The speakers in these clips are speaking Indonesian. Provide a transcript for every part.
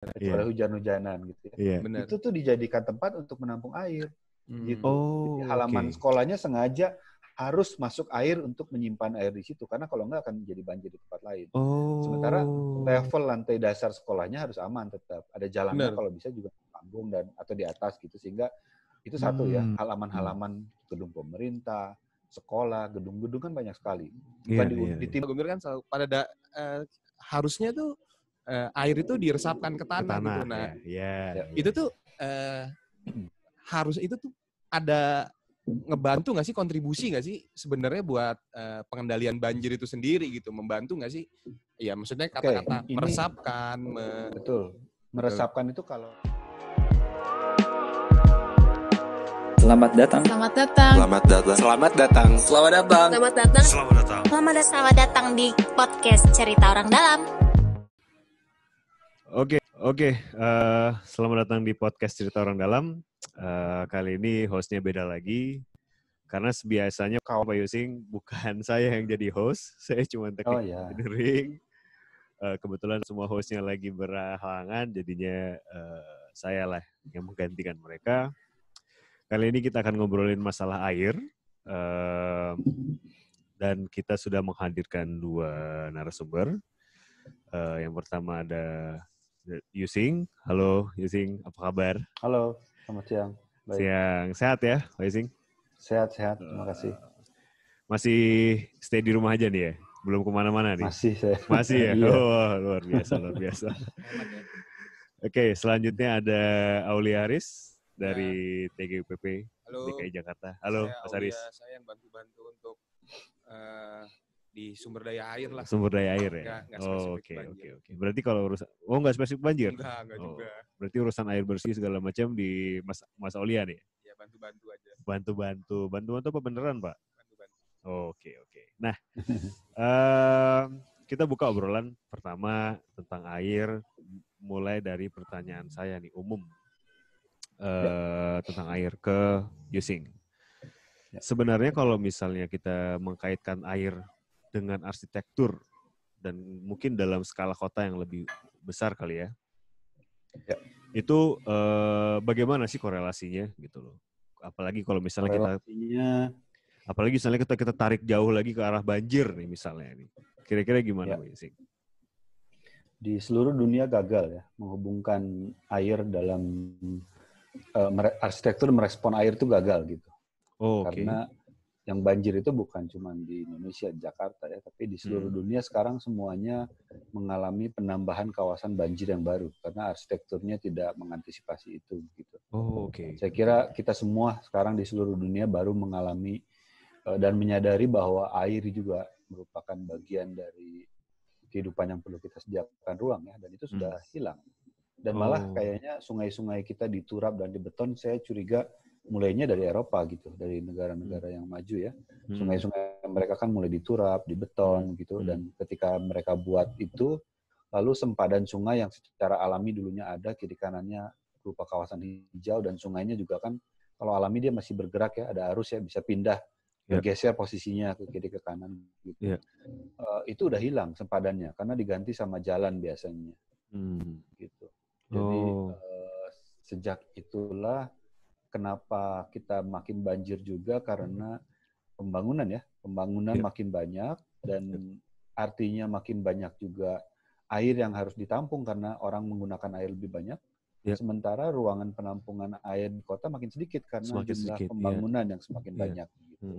kecuali hujan-hujanan gitu ya. Iya. Benar. Itu tuh dijadikan tempat untuk menampung air gitu. Oh, Jadi halaman oke. sekolahnya sengaja harus masuk air untuk menyimpan air di situ karena kalau enggak akan jadi banjir di tempat lain. Oh. Sementara level lantai dasar sekolahnya harus aman tetap. Ada jalannya Benar. kalau bisa juga di panggung dan atau di atas gitu sehingga itu satu ya, halaman-halaman gedung pemerintah, sekolah, gedung-gedung kan banyak sekali. Bukan di timur Gubernur kan selalu harusnya tuh air itu diresapkan ke tanah gitu. Nah, itu tuh harus itu tuh ada ngebantu nggak sih, kontribusi nggak sih sebenarnya buat pengendalian banjir itu sendiri gitu, membantu nggak sih? Ya maksudnya kata-kata meresapkan. Betul. Meresapkan itu kalau Selamat datang. Selamat datang. Selamat datang. Selamat datang. Selamat datang. Selamat datang. Selamat datang. Selamat datang di podcast Cerita Orang Dalam. Oke. Selamat datang di podcast Cerita Orang Dalam. Kali ini hostnya beda lagi. Karena biasanya Pak Yusing bukan saya yang jadi host. Saya cuma teknik engineering. Kebetulan semua hostnya lagi berhalangan. Jadinya saya lah yang menggantikan mereka. Kali ini kita akan ngobrolin masalah air. Dan kita sudah menghadirkan dua narasumber. Yang pertama ada Yusing. Halo Yusing, apa kabar? Halo, selamat siang. Baik. Siang, sehat ya Pak Yusing? Sehat, terima kasih. Masih stay di rumah aja nih ya? Belum kemana-mana nih? Masih saya. Masih ya? Iya. Oh, luar biasa. Oke, selanjutnya ada Aulia Haris dari TGUPP DKI Jakarta. Halo, Mas Haris. Saya yang bantu-bantu untuk di sumber daya air lah. Sumber daya air ya? Oke. Berarti kalau urusan, nggak spesifik banjir? Enggak juga. Berarti urusan air bersih segala macam di Mas Aulia nih? Ya, bantu-bantu aja. Bantu apa beneran, Pak? Bantu-bantu. Oke. Nah, kita buka obrolan pertama tentang air, mulai dari pertanyaan saya nih, umum. Tentang air ke Yusing. Sebenarnya kalau misalnya kita mengkaitkan air dengan arsitektur dan mungkin dalam skala kota yang lebih besar kali ya. Itu bagaimana sih korelasinya gitu loh. Apalagi kalau misalnya kita tarik jauh lagi ke arah banjir nih misalnya nih. Kira-kira gimana Yusing? Di seluruh dunia gagal ya menghubungkan air dalam arsitektur merespon air itu gagal gitu. Karena yang banjir itu bukan cuma di Indonesia, Jakarta ya, tapi di seluruh dunia sekarang semuanya mengalami penambahan kawasan banjir yang baru karena arsitekturnya tidak mengantisipasi itu gitu. Saya kira kita semua sekarang di seluruh dunia baru mengalami dan menyadari bahwa air juga merupakan bagian dari kehidupan yang perlu kita sediakan ruang ya, dan itu sudah hilang. Dan malah kayaknya sungai-sungai kita diturap dan dibeton, saya curiga mulainya dari Eropa gitu, dari negara-negara yang maju ya. Sungai-sungai mereka kan mulai diturap, dibeton gitu, dan ketika mereka buat itu, lalu sempadan sungai yang secara alami dulunya ada, kiri kanannya berupa kawasan hijau, dan sungainya juga kan kalau alami dia masih bergerak ya, ada arus ya, bisa pindah, bergeser posisinya ke kiri ke kanan gitu. Itu udah hilang sempadannya, karena diganti sama jalan biasanya. Gitu. Jadi sejak itulah kenapa kita makin banjir juga karena pembangunan makin banyak dan artinya makin banyak juga air yang harus ditampung karena orang menggunakan air lebih banyak. Sementara ruangan penampungan air di kota makin sedikit karena jumlah pembangunan yang semakin banyak. Gitu.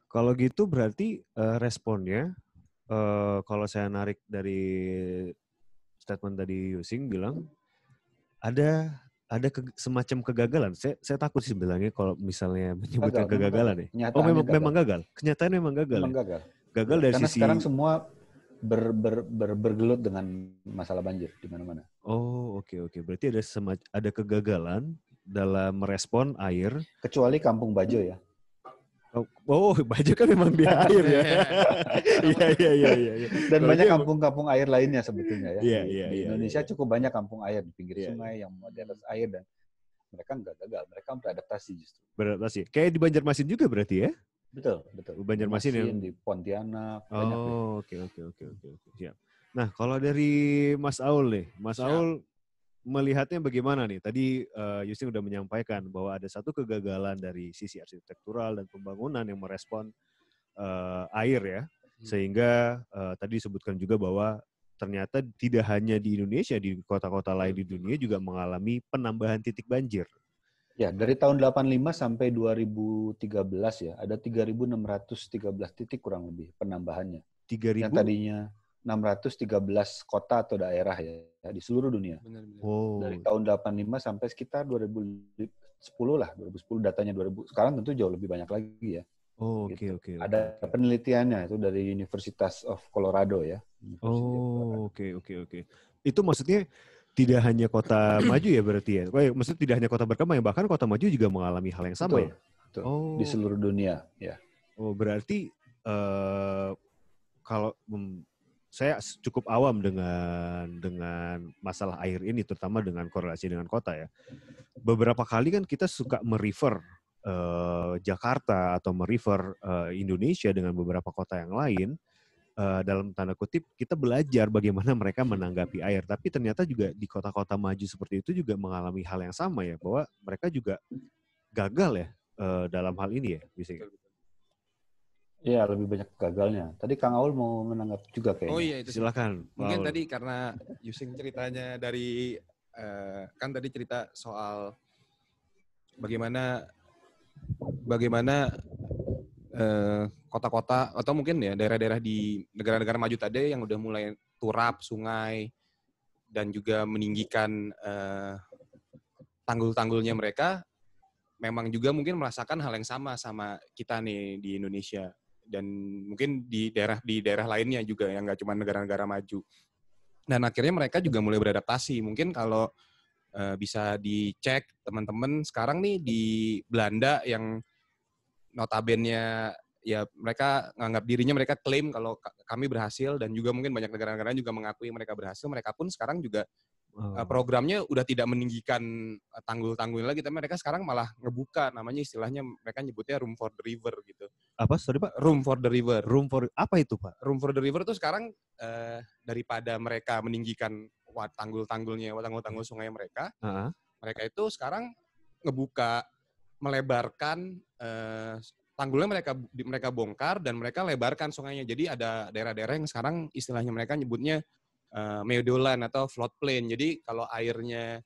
Kalau gitu berarti responnya kalau saya narik dari statement tadi Yusing bilang ada semacam kegagalan. Saya takut sih bilangnya kalau misalnya menyebutkan kegagalan ya. Memang gagal. Kenyataan memang gagal. Gagal dari karena sisi sekarang semua bergelut dengan masalah banjir di mana-mana. Oke. Berarti ada kegagalan dalam merespon air. Kecuali Kampung Bajo ya. Bajo kan memang di air ya. Iya. Dan banyak kampung-kampung air lainnya sebetulnya ya. Di Indonesia cukup banyak kampung air di pinggir sungai yang di atas air, dan mereka nggak gagal, mereka beradaptasi justru. Beradaptasi. Kayak di Banjarmasin juga berarti ya? Betul. Banjarmasin yang di Pontianak. Oke. Siap. Nah, kalau dari Mas Aul nih, Mas Aul melihatnya bagaimana nih? Tadi Yusing udah menyampaikan bahwa ada satu kegagalan dari sisi arsitektural dan pembangunan yang merespon air ya, sehingga tadi disebutkan juga bahwa ternyata tidak hanya di Indonesia, di kota-kota lain di dunia juga mengalami penambahan titik banjir. Ya, dari tahun 85 sampai 2013 ya, ada 3.613 titik kurang lebih penambahannya. 3.000? Yang tadinya 613 kota atau daerah ya di seluruh dunia. Benar-benar. Oh. Dari tahun 85 sampai sekitar 2010 lah, 2010 datanya 2000. Sekarang tentu jauh lebih banyak lagi ya. Oh, oke, gitu. oke. Ada penelitiannya itu dari University of Colorado ya. Oh, oke. Itu maksudnya tidak hanya kota maju ya berarti ya? Maksudnya tidak hanya kota berkembang, bahkan kota maju juga mengalami hal yang sama. Betul, ya? betul. Oh. Di seluruh dunia ya. Oh, berarti kalau saya cukup awam dengan masalah air ini, terutama dengan korelasi dengan kota ya. Beberapa kali kan kita suka merefer Jakarta atau merefer Indonesia dengan beberapa kota yang lain, dalam tanda kutip kita belajar bagaimana mereka menanggapi air. Tapi ternyata juga di kota-kota maju seperti itu juga mengalami hal yang sama ya, bahwa mereka juga gagal ya dalam hal ini ya, bisa. Iya, lebih banyak gagalnya. Tadi Kang Aul mau menanggapi juga kayaknya. Oh iya, itu silakan. Mungkin tadi karena Yusing ceritanya dari kan tadi cerita soal bagaimana kota-kota atau mungkin ya daerah-daerah di negara-negara maju tadi yang udah mulai turap sungai dan juga meninggikan tanggul-tanggulnya mereka, memang juga mungkin merasakan hal yang sama kita nih di Indonesia dan mungkin di daerah lainnya juga yang nggak cuma negara-negara maju. Dan akhirnya mereka juga mulai beradaptasi. Mungkin kalau bisa dicek teman-teman sekarang nih di Belanda yang notabene ya mereka nganggap dirinya, mereka klaim kalau kami berhasil, dan juga mungkin banyak negara-negara juga mengakui mereka berhasil. Mereka pun sekarang juga programnya udah tidak meninggikan tanggul-tanggul lagi, tapi mereka sekarang malah ngebuka, namanya istilahnya mereka nyebutnya room for the river gitu. Apa? Sorry Pak? Room for the river. Room for apa itu Pak? Room for the river tuh sekarang daripada mereka meninggikan tanggul-tanggulnya, tanggul-tanggul sungai mereka, mereka itu sekarang ngebuka, melebarkan tanggulnya, mereka bongkar dan mereka lebarkan sungainya. Jadi ada daerah-daerah yang sekarang istilahnya mereka nyebutnya meadow-land atau floodplain. Jadi kalau airnya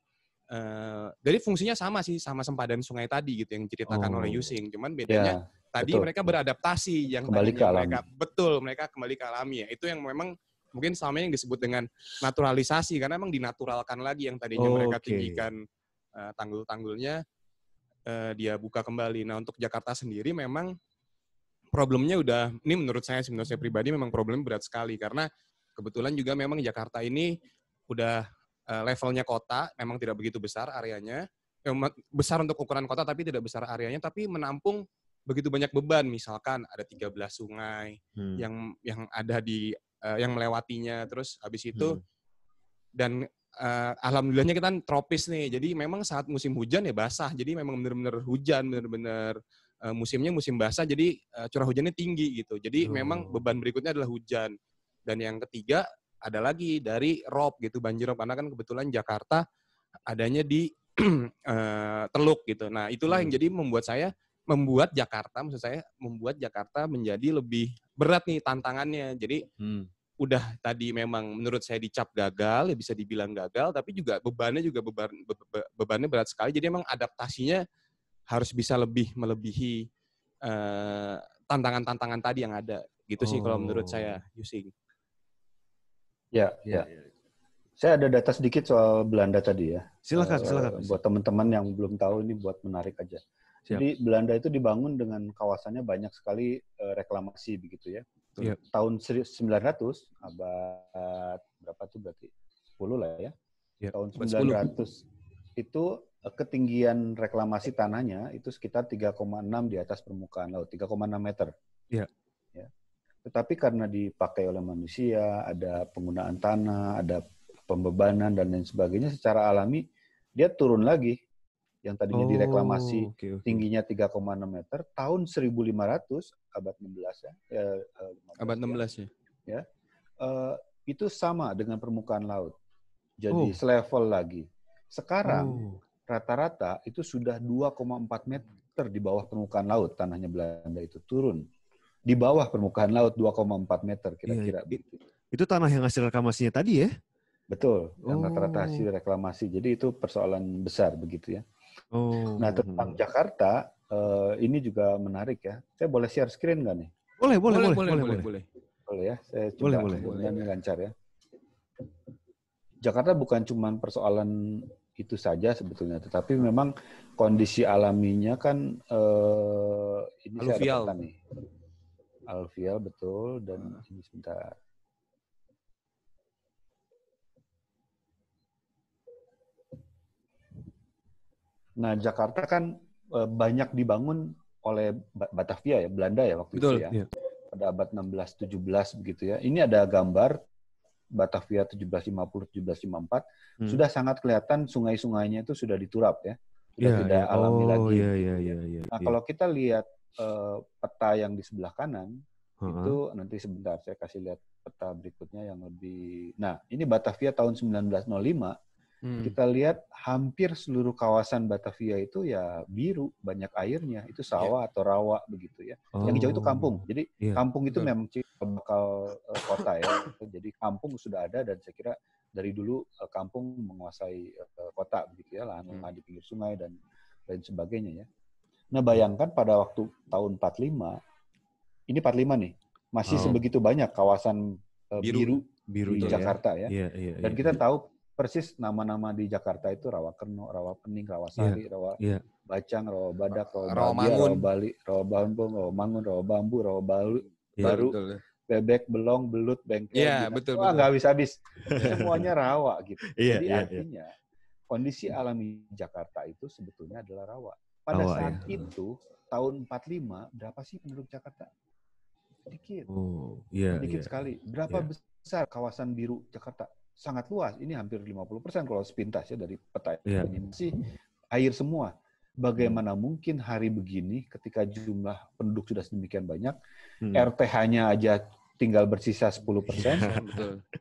jadi fungsinya sama sih, sama sempadan sungai tadi gitu yang diceritakan oleh Yusing. Cuman bedanya tadi mereka beradaptasi, yang kembali tadinya mereka kembali ke alami ya. Itu yang memang mungkin sama yang disebut dengan naturalisasi, karena memang dinaturalkan lagi yang tadinya mereka tinggikan tanggul-tanggulnya, dia buka kembali. Nah, untuk Jakarta sendiri memang problemnya ini menurut saya pribadi memang problemnya berat sekali, karena kebetulan juga memang Jakarta ini udah levelnya kota, memang tidak begitu besar areanya. Besar untuk ukuran kota tapi tidak besar areanya, tapi menampung begitu banyak beban. Misalkan ada 13 sungai yang ada di yang melewatinya, terus habis itu dan alhamdulillahnya kita tropis nih. Jadi memang saat musim hujan ya basah. Jadi memang benar-benar hujan, benar-benar musimnya musim basah, jadi curah hujannya tinggi gitu. Jadi memang beban berikutnya adalah hujan. Dan yang ketiga ada lagi dari rob gitu, banjir rob, karena kan kebetulan Jakarta adanya di Teluk gitu. Nah, itulah yang jadi membuat Jakarta menjadi lebih berat nih tantangannya. Jadi udah tadi memang menurut saya dicap gagal, ya bisa dibilang gagal, tapi juga bebannya berat sekali. Jadi memang adaptasinya harus bisa lebih melebihi tantangan-tantangan tadi yang ada. Gitu sih kalau menurut saya, Yusing. Ya. Saya ada data sedikit soal Belanda tadi ya. Silakan. Buat teman-teman yang belum tahu, ini buat menarik aja. Jadi Belanda itu dibangun dengan kawasannya banyak sekali reklamasi begitu ya. Tahun 1900, abad berapa tuh berarti? 10 lah ya. Tahun 1900 itu ketinggian reklamasi tanahnya itu sekitar 3,6 di atas permukaan laut, 3,6 meter. Iya. Ya. Tetapi karena dipakai oleh manusia, ada penggunaan tanah, ada pembebanan dan lain sebagainya, secara alami dia turun lagi. Yang tadinya direklamasi tingginya 3,6 meter, tahun 1500, abad 16 ya. Abad 16 ya. itu sama dengan permukaan laut. Jadi selevel lagi. Sekarang rata-rata itu sudah 2,4 meter di bawah permukaan laut tanahnya Belanda itu turun. Di bawah permukaan laut 2,4 meter kira-kira. Itu tanah yang hasil reklamasinya tadi ya? Betul, yang rata-rata hasil reklamasi. Jadi itu persoalan besar begitu ya. Nah tentang Jakarta, ini juga menarik ya. Saya boleh share screen nggak nih? Boleh. Boleh ya, saya coba. Boleh. Ini lancar ya. Jakarta bukan cuma persoalan itu saja sebetulnya, tetapi memang kondisi alaminya kan ini aluvial. Saya dapatkan nih. Aluvial betul, dan ini sebentar. Nah, Jakarta kan banyak dibangun oleh Batavia ya, Belanda ya waktu itu ya. Pada abad 16-17 begitu ya. Ini ada gambar Batavia 1750-1754 sudah sangat kelihatan sungai-sungainya itu sudah diturap ya. Sudah tidak alami lagi. Nah, kalau kita lihat peta yang di sebelah kanan itu nanti sebentar saya kasih lihat peta berikutnya yang lebih. Nah, ini Batavia tahun 1905. Kita lihat hampir seluruh kawasan Batavia itu ya biru, banyak airnya. Itu sawah atau rawa begitu ya. Yang hijau itu kampung. Jadi kampung itu memang bakal kota ya. Jadi kampung sudah ada, dan saya kira dari dulu kampung menguasai kota begitu ya, lahan-lahan di pinggir sungai dan lain sebagainya ya. Nah, bayangkan pada waktu tahun 45, ini 45 nih, masih sebegitu banyak kawasan biru di Jakarta ya. Dan kita tahu persis nama-nama di Jakarta itu Rawakerno, Rawapening, Rawasari, Rawa Bacang, Rawa Badak, Rawa Bagia, Rawa Bali, Rawa Bambung, Rawa Mangun, Rawa Bambu, Rawa Baru, Bebek, Belong, Belut, Bengkel. Betul. Wah, nggak habis-habis. Semuanya rawa gitu. Jadi artinya kondisi alami Jakarta itu sebetulnya adalah rawa. Pada saat itu, tahun 45, berapa sih penduduk Jakarta? Sedikit. Sedikit sekali. Berapa besar kawasan biru Jakarta? Sangat luas, ini hampir 50% kalau sepintas ya dari peta ini. Masih air semua. Bagaimana mungkin hari begini ketika jumlah penduduk sudah sedemikian banyak, RTH-nya aja tinggal bersisa 10%,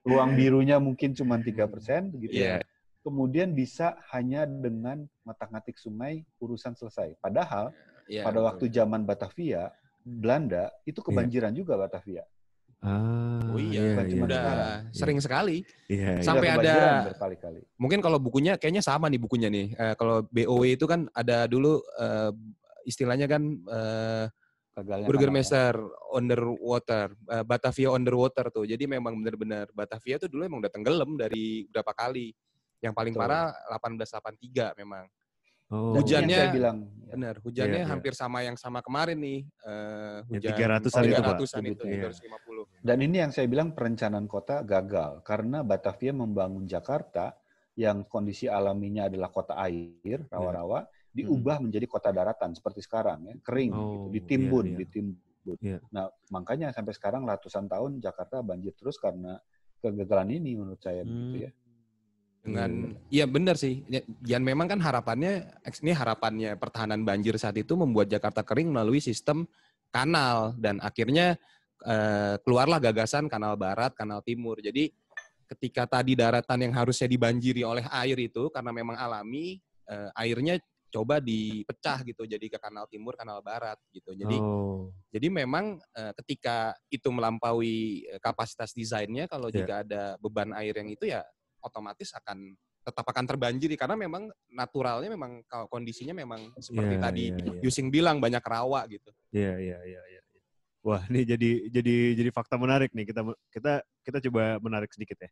ruang birunya mungkin cuma 3%, begitu ya. Kemudian bisa hanya dengan ngotak-ngatik sungai, urusan selesai. Padahal pada waktu zaman Batavia, Belanda, itu kebanjiran juga Batavia. Udah sering sekali. Sampai ada berkali-kali. Mungkin kalau bukunya kayaknya sama nih bukunya nih. Kalau BOW itu kan ada dulu istilahnya kan Burgermeister underwater, Batavia underwater tuh. Jadi memang benar-benar Batavia tuh dulu emang udah tenggelam dari berapa kali. Yang paling parah 1883 memang. Hujannya saya bilang benar, hujannya hampir sama yang sama kemarin nih. Hujan 300-an itu, 350. Dan ini yang saya bilang perencanaan kota gagal karena Batavia membangun Jakarta yang kondisi alaminya adalah kota air, rawa-rawa, diubah menjadi kota daratan seperti sekarang ya, kering gitu, ditimbun. Nah, makanya sampai sekarang ratusan tahun Jakarta banjir terus karena kegagalan ini menurut saya begitu ya. Iya benar sih. Dan memang kan harapannya pertahanan banjir saat itu membuat Jakarta kering melalui sistem kanal, dan akhirnya keluarlah gagasan kanal barat, kanal timur. Jadi ketika tadi daratan yang harusnya dibanjiri oleh air itu karena memang alami, airnya coba dipecah gitu jadi ke kanal timur, kanal barat gitu. Jadi memang ketika itu melampaui kapasitas desainnya, kalau jika ada beban air yang itu ya otomatis tetap akan terbanjiri karena memang naturalnya memang kondisinya memang seperti tadi Yusing bilang banyak rawa gitu. Iya. Wah, ini jadi fakta menarik nih. Kita coba menarik sedikit ya.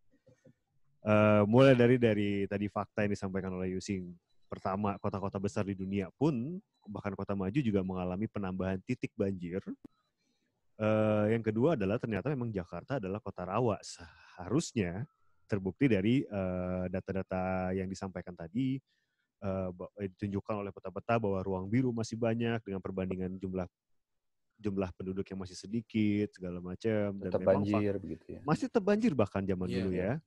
Mulai dari tadi fakta yang disampaikan oleh Yusing. Pertama, kota-kota besar di dunia pun bahkan kota maju juga mengalami penambahan titik banjir. Yang kedua adalah ternyata memang Jakarta adalah kota rawa. Seharusnya terbukti dari data-data yang disampaikan tadi, ditunjukkan oleh peta-peta bahwa ruang biru masih banyak dengan perbandingan jumlah penduduk yang masih sedikit segala macam, dan banjir begitu ya. Masih terbanjir bahkan zaman dulu ya.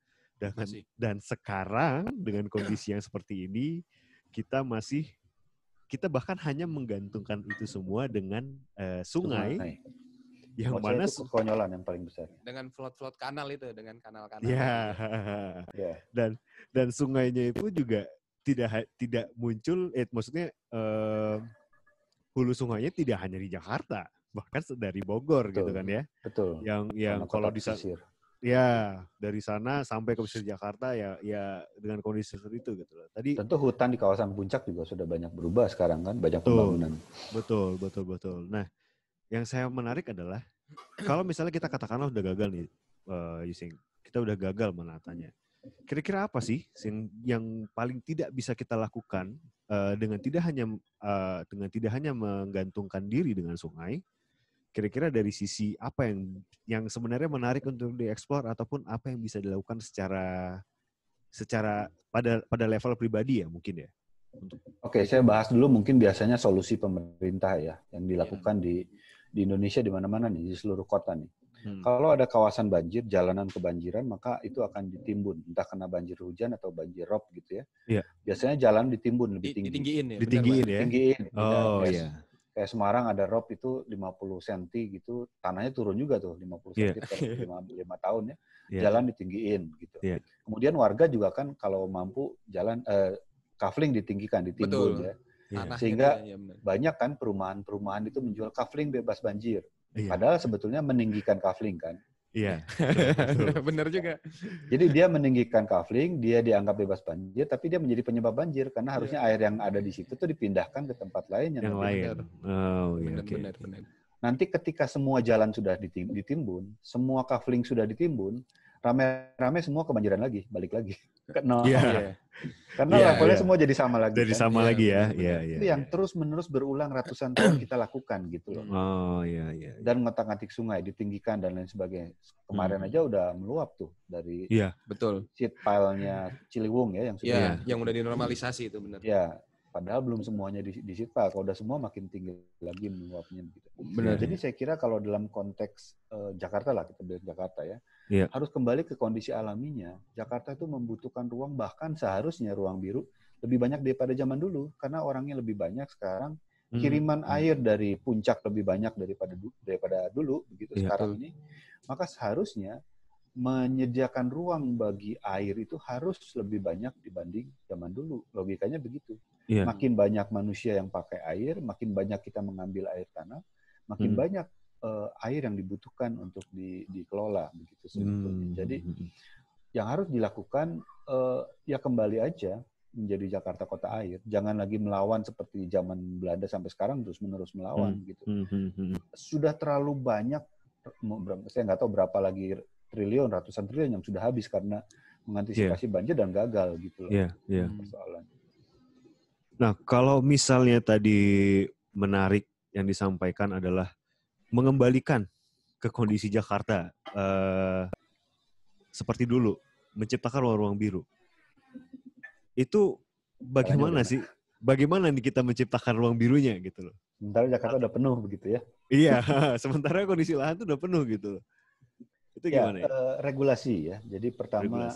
Dan sekarang dengan kondisi yang seperti ini kita bahkan hanya menggantungkan itu semua dengan sungai Yang mana itu kekonyolan yang paling besar. Dengan float kanal itu, dengan kanal-kanal. Ya. Dan sungainya itu juga tidak muncul, maksudnya hulu sungainya tidak hanya di Jakarta, bahkan dari Bogor. Betul, gitu kan ya. Betul. Yang kalau di ya dari sana sampai ke pesisir Jakarta ya dengan kondisi seperti itu gitu loh. Tadi tentu hutan di kawasan puncak juga sudah banyak berubah sekarang kan, banyak pembangunan. Betul. Nah, yang saya menarik adalah kalau misalnya kita katakanlah udah gagal nih, Yusing, kita udah gagal menatanya. Kira-kira apa sih yang paling tidak bisa kita lakukan dengan tidak hanya menggantungkan diri dengan sungai? Kira-kira dari sisi apa yang sebenarnya menarik untuk dieksplor ataupun apa yang bisa dilakukan secara pada level pribadi ya mungkin ya. Oke, saya bahas dulu mungkin biasanya solusi pemerintah ya yang dilakukan di Indonesia di mana-mana nih, di seluruh kota nih. Kalau ada kawasan banjir, jalanan kebanjiran, maka itu akan ditimbun, entah kena banjir hujan atau banjir rob gitu ya. Iya. Biasanya jalan ditimbun lebih tinggi. Ditinggiin. Oh iya. Kayak Semarang ada rob itu 50 cm gitu, tanahnya turun juga tuh 50 cm per 5 tahun ya. Jalan ditinggiin gitu. Kemudian warga juga kan kalau mampu jalan kafling ditimbun ya. Sehingga banyak kan perumahan itu menjual kafling bebas banjir. Padahal sebetulnya meninggikan kafling kan. Iya. Benar juga. Jadi dia meninggikan kafling, dia dianggap bebas banjir, tapi dia menjadi penyebab banjir karena harusnya air yang ada di situ tuh dipindahkan ke tempat lain yang lain. Oh iya. Benar. Nanti ketika semua jalan sudah ditimbun, semua kafling sudah ditimbun, rame-rame semua kebanjiran lagi, balik lagi. Karena levelnya semua jadi sama lagi. Jadi sama lagi ya. Itu yang terus-menerus berulang ratusan tahun kita lakukan gitu loh. Oh iya. Dan ngotak-ngatik sungai, ditinggikan dan lain sebagainya. Kemarin aja udah meluap tuh dari sheet pile-nya Ciliwung ya yang sudah yang udah dinormalisasi itu benar. Ya, padahal belum semuanya di sheet pile. Kalau udah semua makin tinggi lagi meluapnya gitu. Benar. Jadi saya kira kalau dalam konteks Jakarta lah, kita bilang Jakarta ya. Harus kembali ke kondisi alaminya. Jakarta itu membutuhkan ruang, bahkan seharusnya ruang biru lebih banyak daripada zaman dulu. Karena orangnya lebih banyak sekarang. Kiriman air dari puncak lebih banyak daripada dulu. Begitu sekarang ini. Maka seharusnya menyediakan ruang bagi air itu harus lebih banyak dibanding zaman dulu. Logikanya begitu. Makin banyak manusia yang pakai air, makin banyak kita mengambil air tanah, makin banyak air yang dibutuhkan untuk dikelola begitu sebetulnya. Jadi yang harus dilakukan ya kembali aja menjadi Jakarta kota air. Jangan lagi melawan seperti zaman Belanda sampai sekarang terus-menerus melawan gitu. Sudah terlalu banyak, saya nggak tahu berapa lagi triliun, ratusan triliun yang sudah habis karena mengantisipasi banjir dan gagal gitu loh. Persoalan. Nah, kalau misalnya tadi menarik yang disampaikan adalah mengembalikan ke kondisi Jakarta seperti dulu, menciptakan ruang-ruang biru. Itu bagaimana sih? Bagaimana nih kita menciptakan ruang birunya gitu loh? Sementara Jakarta udah penuh begitu ya? Iya, sementara kondisi lahan tuh udah penuh gitu loh. Itu gimana ya? Regulasi ya. Jadi pertama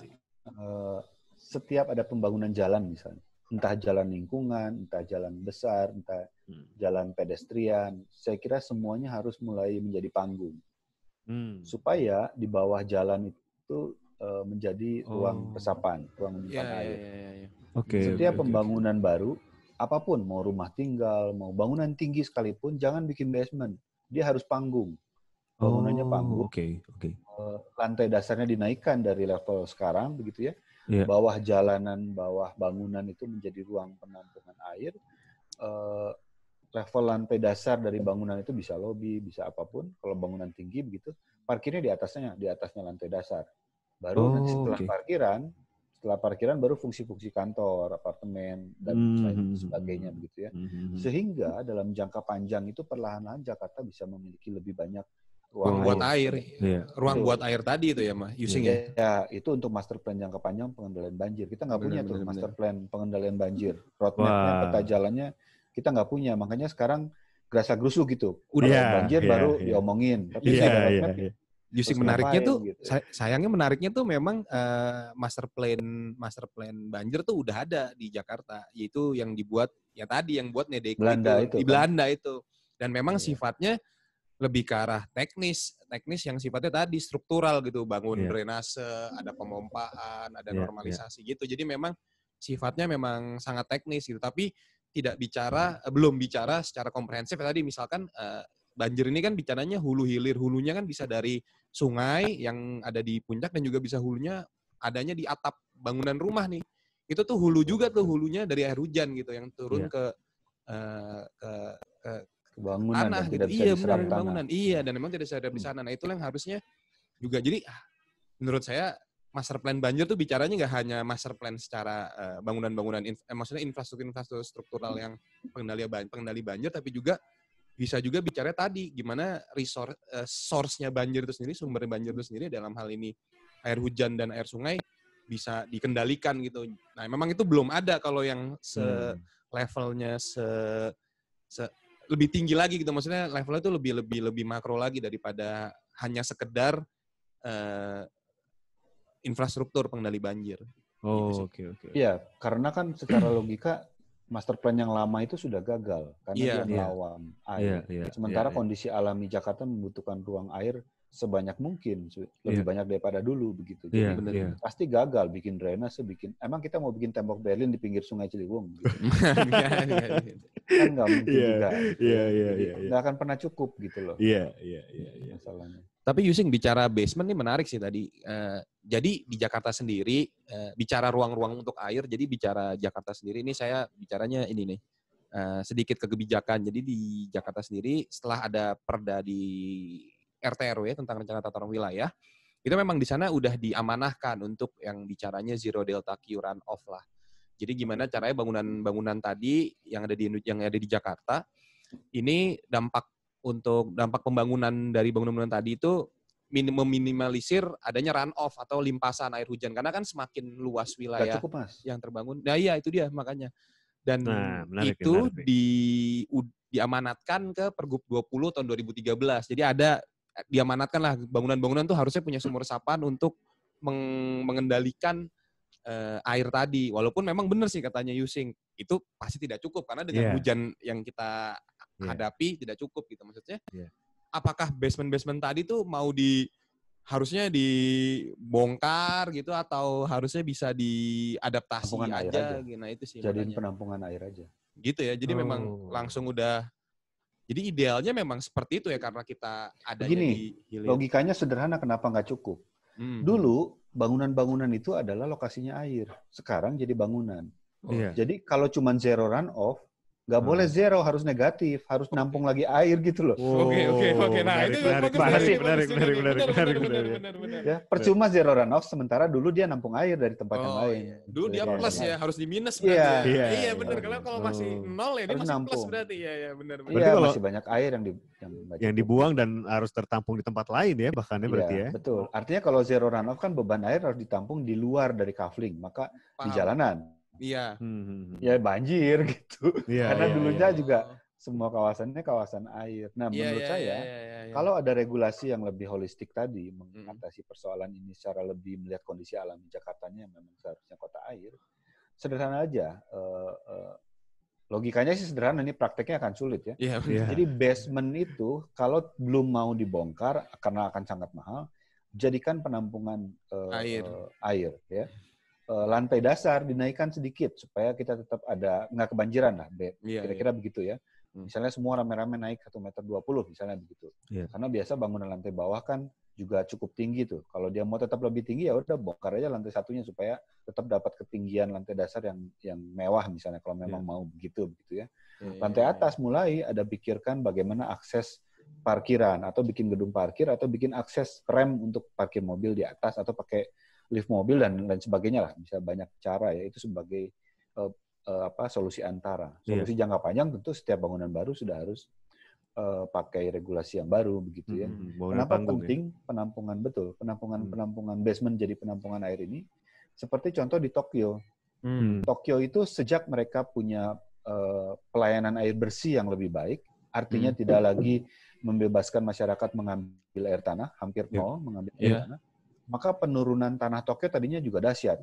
setiap ada pembangunan jalan misalnya. Entah jalan lingkungan, entah jalan besar, entah jalan pedestrian. Saya kira semuanya harus mulai menjadi panggung. Supaya di bawah jalan itu menjadi ruang resapan, ruang menyimpan air. Setiap pembangunan baru, apapun, mau rumah tinggal, mau bangunan tinggi sekalipun, jangan bikin basement. Dia harus panggung. Bangunannya panggung. Lantai dasarnya dinaikkan dari level sekarang, begitu ya. Bawah jalanan, bawah bangunan itu menjadi ruang penampungan air. Level lantai dasar dari bangunan itu bisa lobi, bisa apapun. Kalau bangunan tinggi begitu, parkirnya di atasnya lantai dasar. Baru nanti setelah parkiran baru fungsi-fungsi kantor, apartemen dan sebagainya begitu ya. Sehingga dalam jangka panjang itu perlahan-lahan Jakarta bisa memiliki lebih banyak ruang buat air. Ruang buat air tadi itu ya, Mas, ya, itu untuk master plan jangka panjang pengendalian banjir. Kita nggak punya tuh master plan pengendalian banjir. Roadmap-nya, peta jalannya kita nggak punya. Makanya sekarang gerasa-gerusu gitu. Banjir baru diomongin. Tapi roadmap menariknya tuh, gitu. Sayangnya menariknya tuh memang master plan banjir tuh udah ada di Jakarta. Yaitu yang dibuat, ya tadi yang buat Nedeko di Belanda itu. Dan memang sifatnya lebih ke arah teknis yang sifatnya tadi struktural gitu, bangun drainase, ada pemompaan, ada normalisasi gitu. Jadi memang sifatnya memang sangat teknis gitu, tapi belum bicara secara komprehensif. Tadi misalkan banjir ini kan bicaranya hulu hilir, hulunya kan bisa dari sungai yang ada di puncak dan juga bisa hulunya adanya di atap bangunan rumah nih. Itu tuh hulu juga tuh, hulunya dari air hujan gitu yang turun ke bangunan tanah dan gitu. tidak bisa diserap tanah. Bangunan. Iya, dan memang tidak serap di sana. Nah, itulah yang harusnya juga. Jadi menurut saya master plan banjir tuh bicaranya nggak hanya master plan secara bangunan-bangunan, maksudnya infrastruktur struktural yang pengendali banjir, tapi juga bisa juga bicara tadi gimana source-nya banjir itu sendiri, sumber banjir itu sendiri, dalam hal ini air hujan dan air sungai, bisa dikendalikan gitu. Nah, memang itu belum ada kalau yang levelnya lebih tinggi lagi gitu. Maksudnya levelnya itu lebih makro lagi daripada hanya sekedar infrastruktur pengendali banjir. Oh, oke. Iya, karena kan secara logika master plan yang lama itu sudah gagal karena dia melawan air. Sementara kondisi alami Jakarta membutuhkan ruang air sebanyak mungkin, lebih banyak daripada dulu begitu. Jadi pasti gagal bikin drainase, emang kita mau bikin tembok Berlin di pinggir Sungai Ciliwung gitu. Kan nggak mungkin juga. Nggak akan pernah cukup gitu loh. Iya. Masalahnya. Tapi Yusing bicara basement ini menarik sih tadi. Jadi di Jakarta sendiri, bicara ruang-ruang untuk air, jadi bicara Jakarta sendiri ini saya bicaranya ini nih, sedikit ke kebijakan. Jadi di Jakarta sendiri setelah ada perda di RT RW tentang rencana tata ruang wilayah, itu memang di sana udah diamanahkan untuk yang bicaranya zero delta Q run off lah. Jadi gimana caranya bangunan tadi yang ada di Jakarta ini dampak pembangunan dari bangunan tadi itu meminimalisir adanya run off atau limpasan air hujan, karena kan semakin luas wilayah yang terbangun. Nah iya itu dia makanya. Dan itu diamanatkan ke Pergub 20 tahun 2013. Jadi diamanatkan lah bangunan-bangunan tuh harusnya punya sumur resapan untuk mengendalikan air tadi. Walaupun memang benar sih katanya Yusing, itu pasti tidak cukup karena dengan hujan yang kita hadapi tidak cukup gitu. Maksudnya apakah basement tadi tuh harusnya dibongkar gitu atau harusnya bisa diadaptasi aja gitu. Nah itu sih jadiin penampungan air aja. Gitu ya. Jadi memang langsung udah. Jadi idealnya memang seperti itu ya, karena kita adanya di hilir. Logikanya sederhana, kenapa nggak cukup? Dulu bangunan-bangunan itu adalah lokasinya air. Sekarang jadi bangunan. Jadi kalau cuma zero run off, nggak boleh zero, harus negatif, harus nampung lagi air gitu loh. Oke. Nah itu menarik. Ya, percuma zero run off, sementara dulu dia nampung air dari tempat yang lain. Dulu dia plus ya, harus di minus berarti. Iya benar. Kalau masih nol ya dia masih nampung. Plus berarti. Iya benar. Iya, masih banyak air yang dibuang dan harus tertampung di tempat lain ya, bahkannya berarti ya. Betul. Artinya kalau zero run off kan beban air harus ditampung di luar dari kafling, maka di jalanan. Iya. Ya banjir gitu. Karena dulunya juga semua kawasannya kawasan air. Nah, menurut saya kalau ada regulasi yang lebih holistik tadi mengatasi persoalan ini secara lebih melihat kondisi alami Jakartanya yang memang seharusnya kota air, sederhana aja. Logikanya sih sederhana, ini prakteknya akan sulit ya. Jadi basement itu kalau belum mau dibongkar karena akan sangat mahal, jadikan penampungan air ya. Lantai dasar dinaikkan sedikit supaya kita tetap ada nggak kebanjiran lah, kira-kira begitu ya. Misalnya semua rame-rame naik 1,20 meter misalnya begitu. Karena biasa bangunan lantai bawah kan juga cukup tinggi tuh. Kalau dia mau tetap lebih tinggi ya udah bongkar aja lantai satunya supaya tetap dapat ketinggian lantai dasar yang mewah misalnya kalau memang mau begitu ya. Lantai atas mulai ada pikirkan bagaimana akses parkiran atau bikin gedung parkir atau bikin akses rem untuk parkir mobil di atas atau pakai lift mobil dan lain sebagainya lah, bisa banyak cara ya, itu sebagai solusi antara. Solusi jangka panjang tentu setiap bangunan baru sudah harus pakai regulasi yang baru begitu ya. Kenapa penting penampungan penampungan basement jadi penampungan air ini? Seperti contoh di Tokyo. Tokyo itu sejak mereka punya pelayanan air bersih yang lebih baik, artinya tidak lagi membebaskan masyarakat mengambil air tanah, hampir nol mengambil air tanah. Maka penurunan tanah Tokyo tadinya juga dahsyat,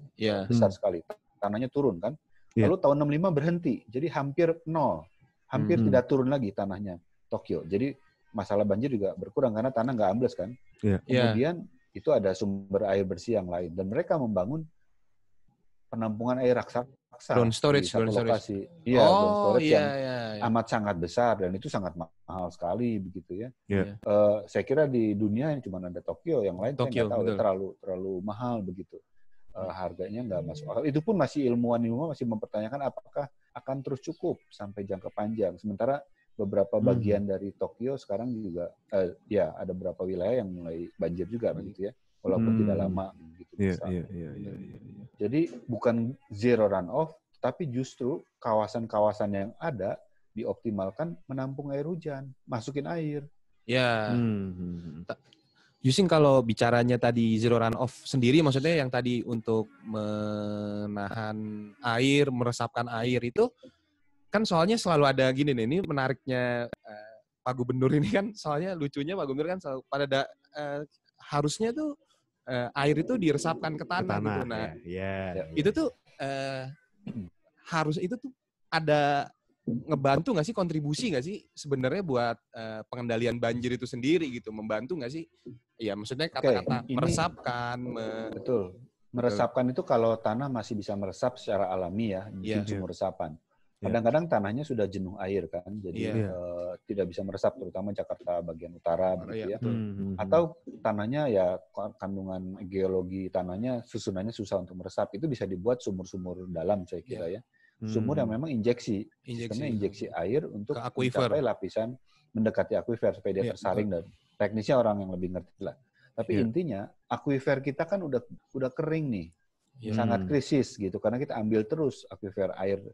besar sekali. Tanahnya turun kan. Lalu tahun 65 berhenti, jadi hampir nol. Hampir tidak turun lagi tanahnya Tokyo. Jadi masalah banjir juga berkurang karena tanah nggak ambles kan. Kemudian itu ada sumber air bersih yang lain dan mereka membangun penampungan air raksasa ground storage, di satu lokasi. Iya, ground storage yang amat sangat besar dan itu sangat mahal sekali begitu ya. Saya kira di dunia yang cuma ada Tokyo, yang lain saya nggak tahu terlalu mahal begitu. Harganya nggak masuk akal. Itu pun masih ilmuwan masih mempertanyakan apakah akan terus cukup sampai jangka panjang. Sementara beberapa bagian dari Tokyo sekarang juga ada beberapa wilayah yang mulai banjir juga begitu ya, walaupun tidak lama gitu. Jadi bukan zero runoff, tapi justru kawasan-kawasan yang ada dioptimalkan menampung air hujan, masukin air. Ya. Yusing kalau bicaranya tadi zero runoff sendiri, maksudnya yang tadi untuk menahan air, meresapkan air itu, kan soalnya selalu ada gini nih, ini menariknya Pak Gubernur ini kan, soalnya lucunya Pak Gubernur kan selalu harusnya tuh air itu diresapkan ke tanah gitu. Nah, itu tuh harus itu tuh ada ngebantu nggak sih, kontribusi nggak sih sebenarnya buat pengendalian banjir itu sendiri gitu, membantu nggak sih? Ya maksudnya kata-kata meresapkan. Betul. Meresapkan itu kalau tanah masih bisa meresap secara alami ya, bikin sumur resapan. Kadang-kadang tanahnya sudah jenuh air kan, jadi tidak bisa meresap, terutama Jakarta bagian utara begitu ya. Atau tanahnya ya kandungan geologi tanahnya susunannya susah untuk meresap, itu bisa dibuat sumur-sumur dalam saya kira ya. Sumur yang memang sistemnya injeksi air untuk mencapai lapisan mendekati akuifer supaya dia tersaring dan teknisnya orang yang lebih ngerti lah. Tapi intinya akuifer kita kan udah kering nih, sangat krisis gitu karena kita ambil terus akuifer air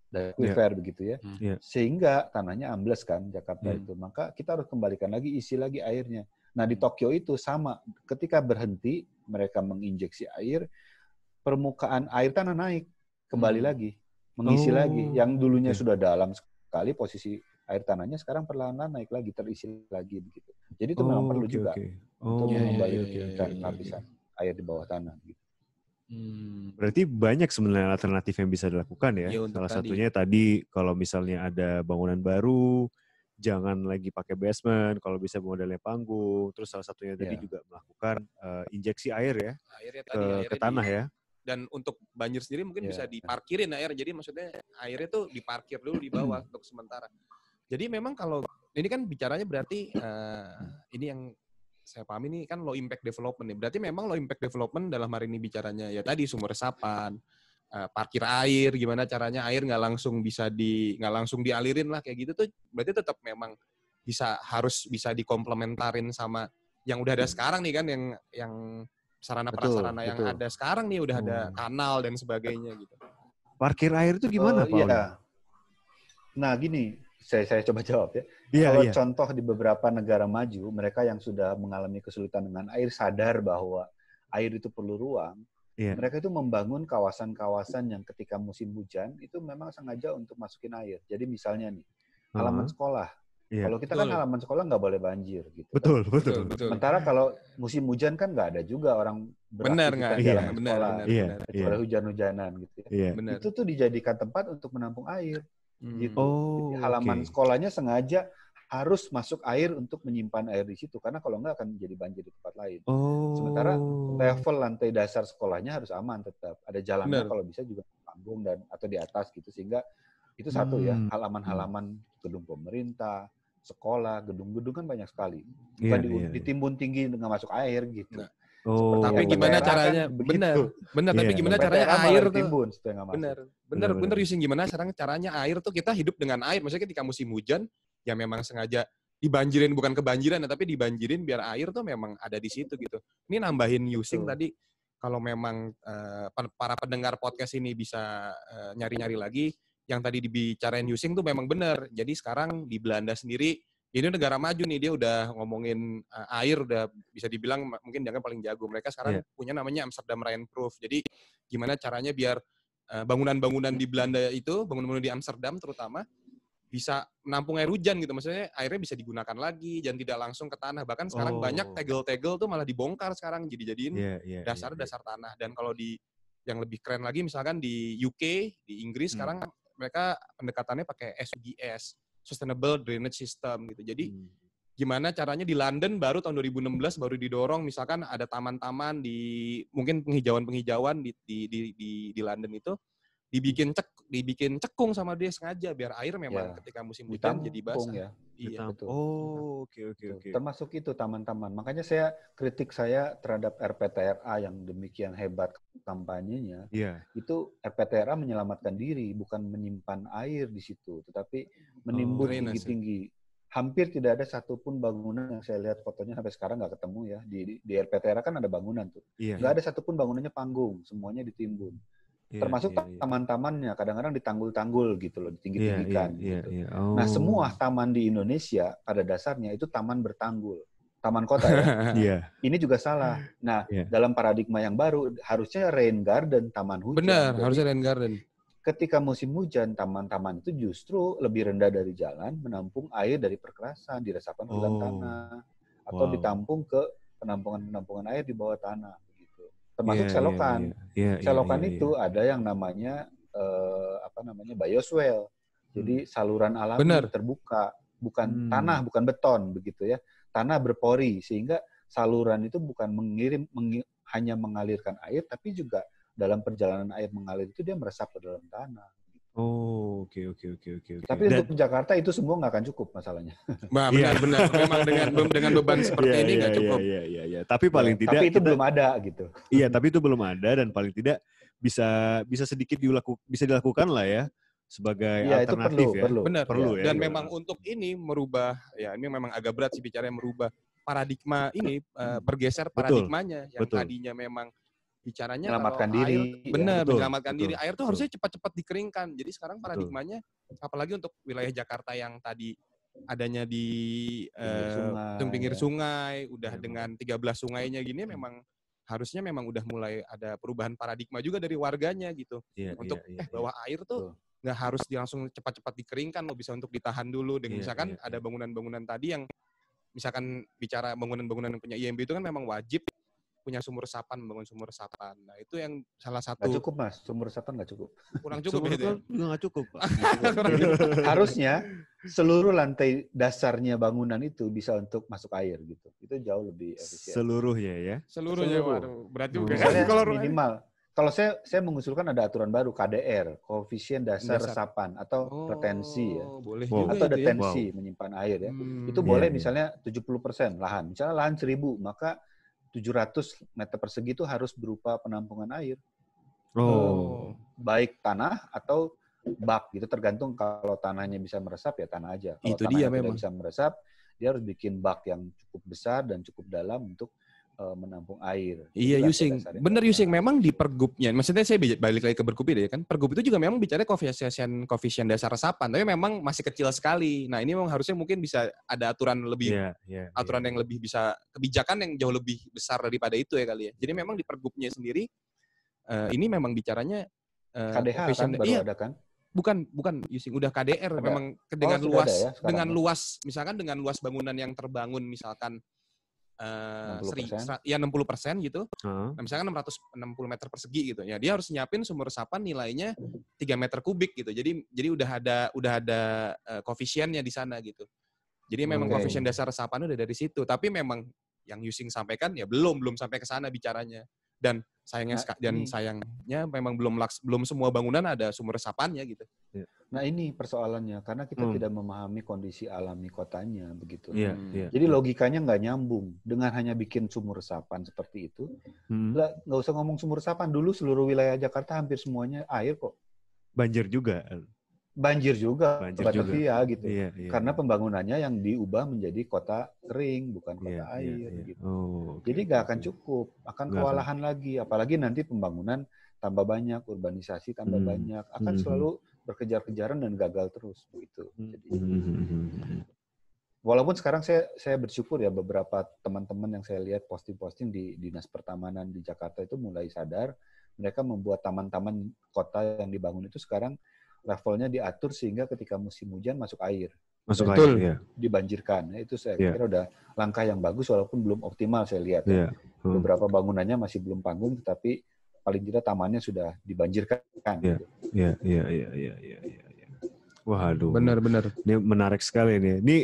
dari akuifer begitu ya, sehingga tanahnya ambles kan Jakarta itu. Maka kita harus kembalikan lagi, isi lagi airnya. Nah di Tokyo itu sama, ketika berhenti mereka menginjeksi air, permukaan air tanah naik kembali lagi, mengisi lagi. Yang dulunya sudah dalam sekali posisi air tanahnya, sekarang perlahan-lahan naik lagi, terisi lagi begitu. Jadi itu memang perlu juga untuk mengembalikan lapisan air di bawah tanah gitu. Berarti banyak sebenarnya alternatif yang bisa dilakukan ya. Salah satunya tadi kalau misalnya ada bangunan baru, jangan lagi pakai basement, kalau bisa modelnya panggung. Terus salah satunya tadi juga melakukan injeksi air ya ke tanah ya. Dan untuk banjir sendiri mungkin bisa diparkirin air. Jadi maksudnya airnya tuh diparkir dulu di bawah untuk sementara. Jadi memang kalau ini kan bicaranya berarti ini yang saya pahami ini kan low impact development nih. Berarti memang low impact development dalam hari ini bicaranya ya tadi sumur resapan, parkir air, gimana caranya air nggak langsung dialirin lah kayak gitu tuh. Berarti tetap memang harus bisa dikomplementarin sama yang udah ada sekarang nih kan, yang sarana prasarana yang ada sekarang nih, udah ada kanal dan sebagainya gitu. Parkir air itu gimana Pak? Nah gini, saya coba jawab ya. Kalau contoh di beberapa negara maju, mereka yang sudah mengalami kesulitan dengan air sadar bahwa air itu perlu ruang, mereka itu membangun kawasan-kawasan yang ketika musim hujan itu memang sengaja untuk masukin air. Jadi misalnya nih, halaman sekolah. Kalau kita kan halaman sekolah nggak boleh banjir gitu. Betul. Sementara kalau musim hujan kan nggak ada juga orang beraktivitas di halaman sekolah. Kecuali hujan-hujanan gitu ya. Itu tuh dijadikan tempat untuk menampung air. Gitu. Jadi halaman sekolahnya sengaja harus masuk air untuk menyimpan air di situ karena kalau enggak akan jadi banjir di tempat lain. Sementara level lantai dasar sekolahnya harus aman tetap. Ada jalannya kalau bisa juga panggung atau di atas gitu sehingga itu satu ya, halaman-halaman gedung pemerintah, sekolah, gedung-gedung kan banyak sekali. Bukan ditimbun tinggi dengan masuk air gitu. Tapi gimana caranya? Benar. Tapi gimana caranya air tuh? Benar Yusing, gimana caranya air tuh kita hidup dengan air. Maksudnya ketika musim hujan, ya memang sengaja dibanjirin, bukan kebanjiran, tapi dibanjirin biar air tuh memang ada di situ gitu. Ini nambahin Yusing tadi, kalau memang para pendengar podcast ini bisa nyari-nyari lagi, yang tadi dibicarain Yusing tuh memang benar. Jadi sekarang di Belanda sendiri, ini negara maju nih, dia udah ngomongin air, udah bisa dibilang mungkin jangan paling jago. Mereka sekarang punya namanya Amsterdam Rainproof. Jadi gimana caranya biar bangunan-bangunan di Belanda itu, bangunan-bangunan di Amsterdam terutama, bisa menampung air hujan gitu. Maksudnya airnya bisa digunakan lagi dan tidak langsung ke tanah. Bahkan sekarang banyak tegel-tegel tuh malah dibongkar sekarang, jadi-jadiin dasar tanah. Dan kalau yang lebih keren lagi misalkan di UK, di Inggris sekarang mereka pendekatannya pakai SDGs, Sustainable Drainage System gitu. Jadi gimana caranya di London baru tahun 2016 baru didorong misalkan ada taman-taman di mungkin penghijauan di London itu dibikin cekung sama dia sengaja biar air memang ketika musim hujan jadi basah. Ya. Iya. Betul. Oke. Termasuk itu taman-taman. Makanya kritik saya terhadap RPTRA yang demikian hebat kampanyenya. Itu RPTRA menyelamatkan diri, bukan menyimpan air di situ, tetapi menimbun tinggi-tinggi. Hampir tidak ada satupun bangunan yang saya lihat fotonya sampai sekarang nggak ketemu ya. Di RPTRA kan ada bangunan tuh. Nggak ada satupun bangunannya panggung, semuanya ditimbun. Termasuk taman-tamannya, kadang-kadang ditanggul-tanggul gitu loh, ditinggi-tinggikan. Gitu. Nah, semua taman di Indonesia pada dasarnya itu taman bertanggul. Taman kota ya. Ini juga salah. Nah, dalam paradigma yang baru, harusnya rain garden, taman hujan. Benar, harusnya rain garden. Ketika musim hujan, taman-taman itu justru lebih rendah dari jalan, menampung air dari perkerasan, diresapkan ke dalam tanah. Atau ditampung ke penampungan air di bawah tanah. Termasuk selokan. Selokan itu ada yang namanya bioswale. Jadi saluran alami terbuka, bukan tanah, bukan beton begitu ya. Tanah berpori sehingga saluran itu bukan hanya mengalirkan air, tapi juga dalam perjalanan air mengalir itu dia meresap ke dalam tanah. Oke. Tapi untuk Jakarta itu semua nggak akan cukup masalahnya. Benar. Memang dengan beban seperti ini nggak cukup. Iya. Tapi paling tidak. Tapi itu belum ada gitu. Iya, tapi itu belum ada dan paling tidak bisa sedikit bisa dilakukan lah ya sebagai alternatif itu perlu. Benar. Perlu ya. Dan memang untuk ini merubah, ya ini memang agak berat sih bicaranya merubah paradigma ini, bergeser paradigmanya yang tadinya memang bicaranya menyelamatkan diri. Menyelamatkan diri. Air tuh harusnya cepat-cepat dikeringkan. Jadi sekarang paradigmanya, apalagi untuk wilayah Jakarta yang tadi adanya di pinggir sungai, udah dengan 13 sungainya gini, memang harusnya memang udah mulai ada perubahan paradigma juga dari warganya gitu. Untuk bahwa air tuh nggak harus langsung cepat-cepat dikeringkan, lo bisa untuk ditahan dulu. Dengan misalkan ada bangunan-bangunan tadi yang misalkan bicara bangunan-bangunan yang punya IMB itu kan memang wajib punya sumur resapan, membangun sumur resapan. Nah, itu yang salah satu. Nggak cukup, Mas. Sumur resapan nggak cukup. Kurang cukup ya? Juga nggak cukup, Pak. Harusnya seluruh lantai dasarnya bangunan itu bisa untuk masuk air gitu. Itu jauh lebih efisien. Seluruhnya ya? Seluruhnya, waduh. Berat juga. Kalau minimal. Kalau saya mengusulkan ada aturan baru, KDR, koefisien dasar resapan atau retensi ya. Boleh atau detensi, menyimpan air ya. Itu boleh misalnya 70% lahan. Misalnya lahan 1000, maka 700 meter persegi itu harus berupa penampungan air. Baik tanah atau bak gitu, tergantung kalau tanahnya bisa meresap ya tanah aja. Kalau itu tanahnya dia tidak memang bisa meresap, dia harus bikin bak yang cukup besar dan cukup dalam untuk menampung air. Iya, Yusing. Bener Yusing, memang di pergubnya, maksudnya saya balik lagi ke pergub ya kan, pergub itu juga memang bicara koefisien dasar resapan, tapi memang masih kecil sekali. Nah ini memang harusnya mungkin bisa ada aturan lebih, aturan yang lebih bisa, kebijakan yang jauh lebih besar daripada itu ya kali ya. Jadi memang di pergubnya sendiri, ini memang bicaranya KDH kan baru ada kan? Bukan Yusing, udah KDR ada. Memang dengan luas, misalkan dengan luas bangunan yang terbangun misalkan 60% gitu. Nah, misalkan 660 meter persegi gitu. Ya, dia harus nyiapin sumur resapan nilainya 3 meter kubik gitu. Jadi udah ada koefisiennya di sana gitu. Jadi memang koefisien dasar resapan udah dari situ. Tapi memang yang Yusing sampaikan ya belum sampai ke sana bicaranya. Dan sayangnya memang belum semua bangunan ada sumur resapannya gitu. Nah ini persoalannya karena kita tidak memahami kondisi alami kotanya begitu. Jadi logikanya nggak nyambung dengan hanya bikin sumur resapan seperti itu. Nggak usah ngomong sumur resapan, dulu seluruh wilayah Jakarta hampir semuanya air kok. Banjir juga Batavia gitu. Karena pembangunannya yang diubah menjadi kota kering bukan kota air gitu. Jadi nggak akan cukup, akan kewalahan lagi. Apalagi nanti pembangunan tambah banyak, urbanisasi tambah banyak, akan selalu berkejar-kejaran dan gagal terus begitu. Jadi, walaupun sekarang saya bersyukur ya beberapa teman-teman yang saya lihat posting-posting di Dinas Pertamanan di Jakarta itu mulai sadar, mereka membuat taman-taman kota yang dibangun itu sekarang levelnya diatur sehingga ketika musim hujan masuk air. Dibanjirkan. Itu saya kira udah langkah yang bagus walaupun belum optimal saya lihat. Beberapa bangunannya masih belum panggung tetapi paling tidak tamannya sudah dibanjirkan. Waduh. Benar. Ini menarik sekali nih. Ini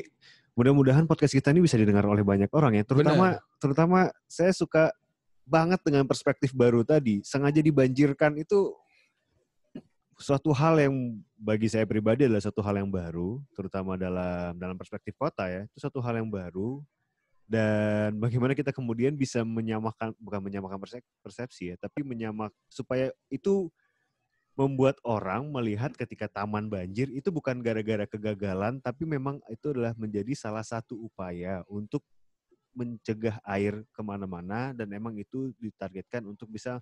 mudah-mudahan podcast kita ini bisa didengar oleh banyak orang ya. Terutama saya suka banget dengan perspektif baru tadi. Sengaja dibanjirkan itu suatu hal yang bagi saya pribadi adalah satu hal yang baru, terutama dalam perspektif kota ya. Itu satu hal yang baru. Dan bagaimana kita kemudian bisa bukan menyamakan persepsi ya, tapi supaya itu membuat orang melihat ketika taman banjir itu bukan gara-gara kegagalan, tapi memang itu adalah menjadi salah satu upaya untuk mencegah air kemana-mana dan emang itu ditargetkan untuk bisa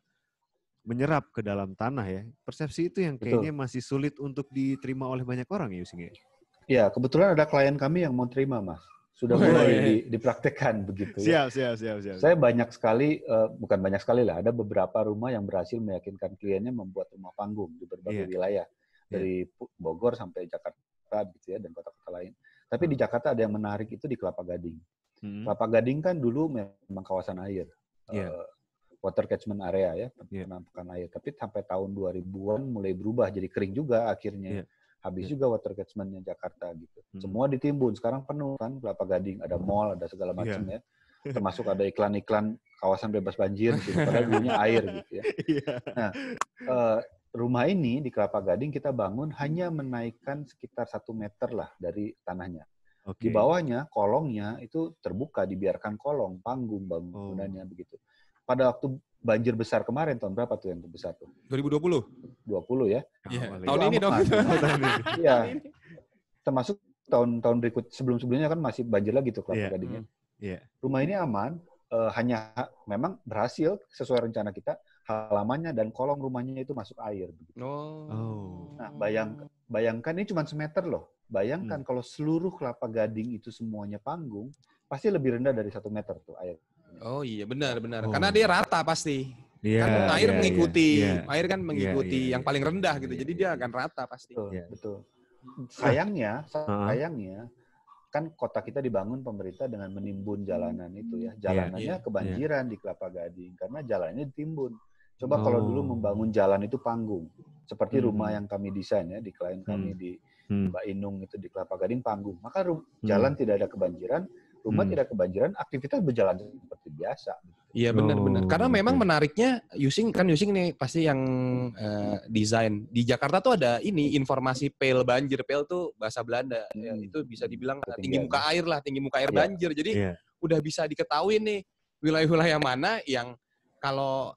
menyerap ke dalam tanah ya. Persepsi itu yang kayaknya masih sulit untuk diterima oleh banyak orang ya, Yusing ya? Ya, kebetulan ada klien kami yang mau terima, Mas. Sudah mulai dipraktekkan begitu ya. Siap. Saya banyak sekali, bukan banyak sekali lah, ada beberapa rumah yang berhasil meyakinkan kliennya membuat rumah panggung di berbagai wilayah. Dari Bogor sampai Jakarta gitu ya, dan kota-kota lain. Tapi di Jakarta ada yang menarik itu di Kelapa Gading. Kelapa Gading kan dulu memang kawasan air. Water catchment area ya, penampungan air. Tapi sampai tahun 2000-an mulai berubah jadi kering juga akhirnya. Habis juga water catchment-nya Jakarta gitu. Semua ditimbun, sekarang penuh kan Kelapa Gading, ada mall, ada segala macam ya. Termasuk ada iklan-iklan kawasan bebas banjir gitu, padahal dulunya air gitu ya. Nah, rumah ini di Kelapa Gading kita bangun hanya menaikkan sekitar 1 meter lah dari tanahnya. Di bawahnya, kolongnya itu terbuka, dibiarkan kolong, panggung bangunannya begitu. Pada waktu banjir besar kemarin, tahun berapa tuh yang besar tuh? 2020. 20 ya? Tahun ini dong. Iya. Termasuk tahun-tahun berikut sebelumnya kan masih banjir lagi tuh Kelapa Gadingnya. Rumah ini aman, hanya memang berhasil sesuai rencana kita, halamannya dan kolong rumahnya itu masuk air. Begitu. Nah, bayangkan ini cuma semeter loh. Bayangkan kalau seluruh Kelapa Gading itu semuanya panggung, pasti lebih rendah dari 1 meter tuh air. Oh iya, benar. Karena dia rata pasti. Kan air mengikuti, air kan mengikuti yang paling rendah gitu. Jadi dia akan rata pasti. Betul. Sayangnya kan kota kita dibangun pemerintah dengan menimbun jalanan itu ya. Jalanannya kebanjiran di Kelapa Gading karena jalannya ditimbun. Coba kalau dulu membangun jalan itu panggung. Seperti rumah yang kami desain ya di klien kami di Mbak Inung itu di Kelapa Gading panggung. Maka jalan tidak ada kebanjiran, rumah tidak kebanjiran, aktivitas berjalan seperti biasa. Iya benar. Karena memang menariknya Yusing nih pasti yang desain. Di Jakarta tuh ada ini informasi pel banjir. Pel tuh bahasa Belanda. Ya, itu bisa dibilang tinggi muka air lah, tinggi muka air banjir. Jadi udah bisa diketahui nih wilayah-wilayah mana yang kalau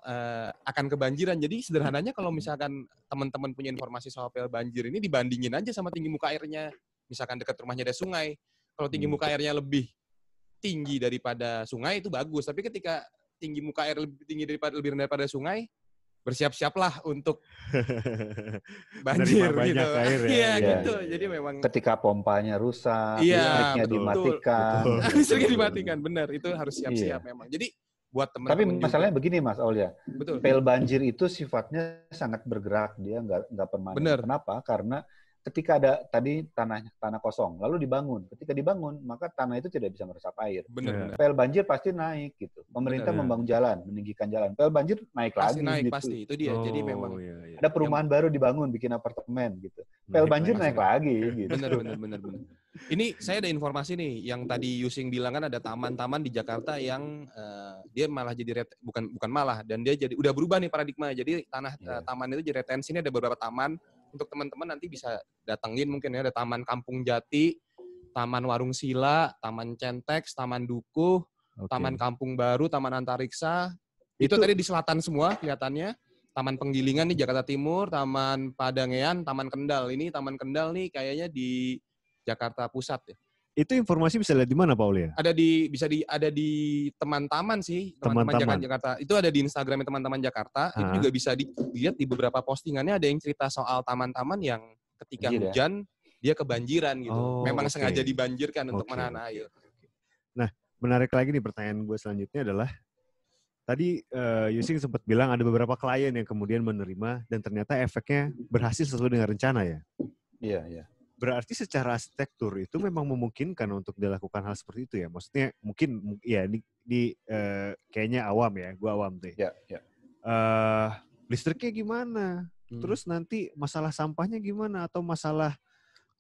akan kebanjiran. Jadi sederhananya kalau misalkan teman-teman punya informasi soal pel banjir ini dibandingin aja sama tinggi muka airnya. Misalkan dekat rumahnya ada sungai. Kalau tinggi muka airnya lebih tinggi daripada sungai itu bagus. Tapi ketika tinggi muka air lebih rendah daripada sungai, bersiap-siaplah untuk banjir gitu. Iya gitu. Jadi memang ketika pompanya rusak, listriknya dimatikan. Listriknya dimatikan, benar. Itu harus siap-siap memang. Jadi buat teman-teman. Tapi masalahnya begini Mas Aulia. Betul. Pel banjir itu sifatnya sangat bergerak, dia nggak permanen. Benar. Kenapa? Karena ketika ada tadi tanah kosong, lalu dibangun. Ketika dibangun, maka tanah itu tidak bisa meresap air. Benar. Pel banjir pasti naik gitu. Pemerintah membangun jalan, meninggikan jalan. Pel banjir naik pasti lagi. Naik gitu. pasti. Itu dia. Jadi memang ada perumahan baru dibangun, bikin apartemen gitu. Pel banjir naik lagi. Gitu. Benar. Ini saya ada informasi nih, yang tadi Yusing bilang kan ada taman-taman di Jakarta yang dia malah jadi bukan malah, dan dia jadi udah berubah nih paradigma. Jadi taman itu jadi retensi. Ini ada beberapa taman. Untuk teman-teman nanti bisa datengin mungkin ya, ada Taman Kampung Jati, Taman Warung Sila, Taman Centex, Taman Dukuh, Taman Kampung Baru, Taman Antariksa. Itu tadi di selatan semua kelihatannya. Taman Penggilingan di Jakarta Timur, Taman Padangean, Taman Kendal. Ini Taman Kendal nih kayaknya di Jakarta Pusat ya. Itu informasi bisa lihat di mana, Paulia? Ada di teman-taman sih, teman-teman Jakarta. Itu ada di Instagramnya teman-teman Jakarta. Itu juga bisa dilihat di beberapa postingannya, ada yang cerita soal taman-taman yang ketika hujan dia kebanjiran gitu. Memang sengaja dibanjirkan untuk menahan air. Nah, menarik lagi nih pertanyaan gue selanjutnya adalah tadi Yusing sempat bilang ada beberapa klien yang kemudian menerima dan ternyata efeknya berhasil sesuai dengan rencana ya? Iya. Berarti secara arsitektur itu memang memungkinkan untuk dilakukan hal seperti itu ya? Maksudnya mungkin ya di kayaknya awam ya, gue awam tuh. Iya. Listriknya gimana? Terus nanti masalah sampahnya gimana? Atau masalah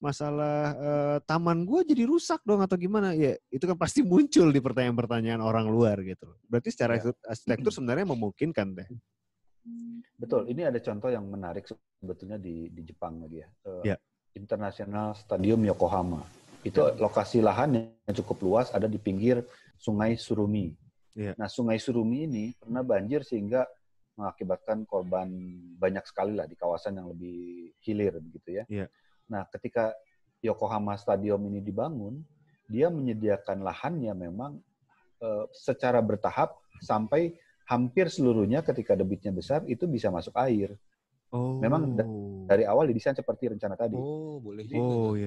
masalah taman gue jadi rusak dong atau gimana? Ya itu kan pasti muncul di pertanyaan-pertanyaan orang luar gitu. Berarti secara arsitektur sebenarnya memungkinkan deh. Betul, ini ada contoh yang menarik sebetulnya di Jepang lagi ya. International Stadium Yokohama. Itu lokasi lahan yang cukup luas, ada di pinggir Sungai Surumi. Nah, Sungai Surumi ini pernah banjir sehingga mengakibatkan korban banyak sekali lah di kawasan yang lebih hilir begitu ya. Nah, ketika Yokohama Stadium ini dibangun, dia menyediakan lahannya memang secara bertahap sampai hampir seluruhnya ketika debitnya besar itu bisa masuk air. Memang dari awal didesain seperti rencana tadi. Boleh.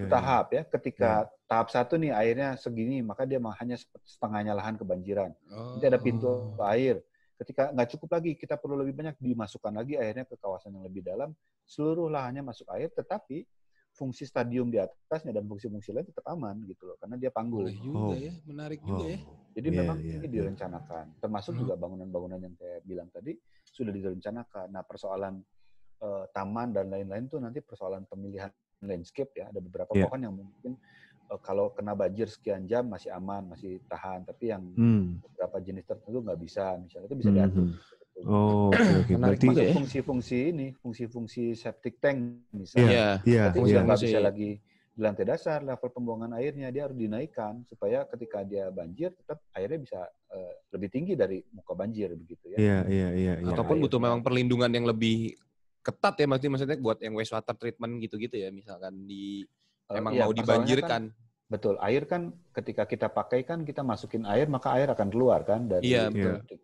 Bertahap ya. Ketika tahap 1 nih airnya segini, maka dia hanya setengahnya lahan kebanjiran. Nanti ada pintu air. Ketika nggak cukup lagi, kita perlu lebih banyak, dimasukkan lagi airnya ke kawasan yang lebih dalam. Seluruh lahannya masuk air, tetapi fungsi stadium di atasnya dan fungsi-fungsi lain tetap aman gitu loh, karena dia panggul. Boleh juga ya, menarik juga ya. Jadi memang ini direncanakan, termasuk juga bangunan-bangunan yang saya bilang tadi sudah direncanakan. Nah, persoalan taman dan lain-lain tuh nanti persoalan pemilihan landscape ya. Ada beberapa pohon yang mungkin kalau kena banjir sekian jam masih aman, masih tahan, tapi yang beberapa jenis tertentu nggak bisa, misalnya itu bisa diatur. Berarti fungsi-fungsi septic tank misalnya. Itu sudah nggak bisa lagi di lantai dasar, level pembuangan airnya dia harus dinaikkan supaya ketika dia banjir tetap airnya bisa lebih tinggi dari muka banjir begitu ya. Ataupun butuh memang perlindungan yang lebih ketat ya, maksudnya buat yang wastewater treatment gitu-gitu ya, misalkan mau dibanjirkan. Betul, air kan ketika kita pakai kan kita masukin air maka air akan keluar kan dari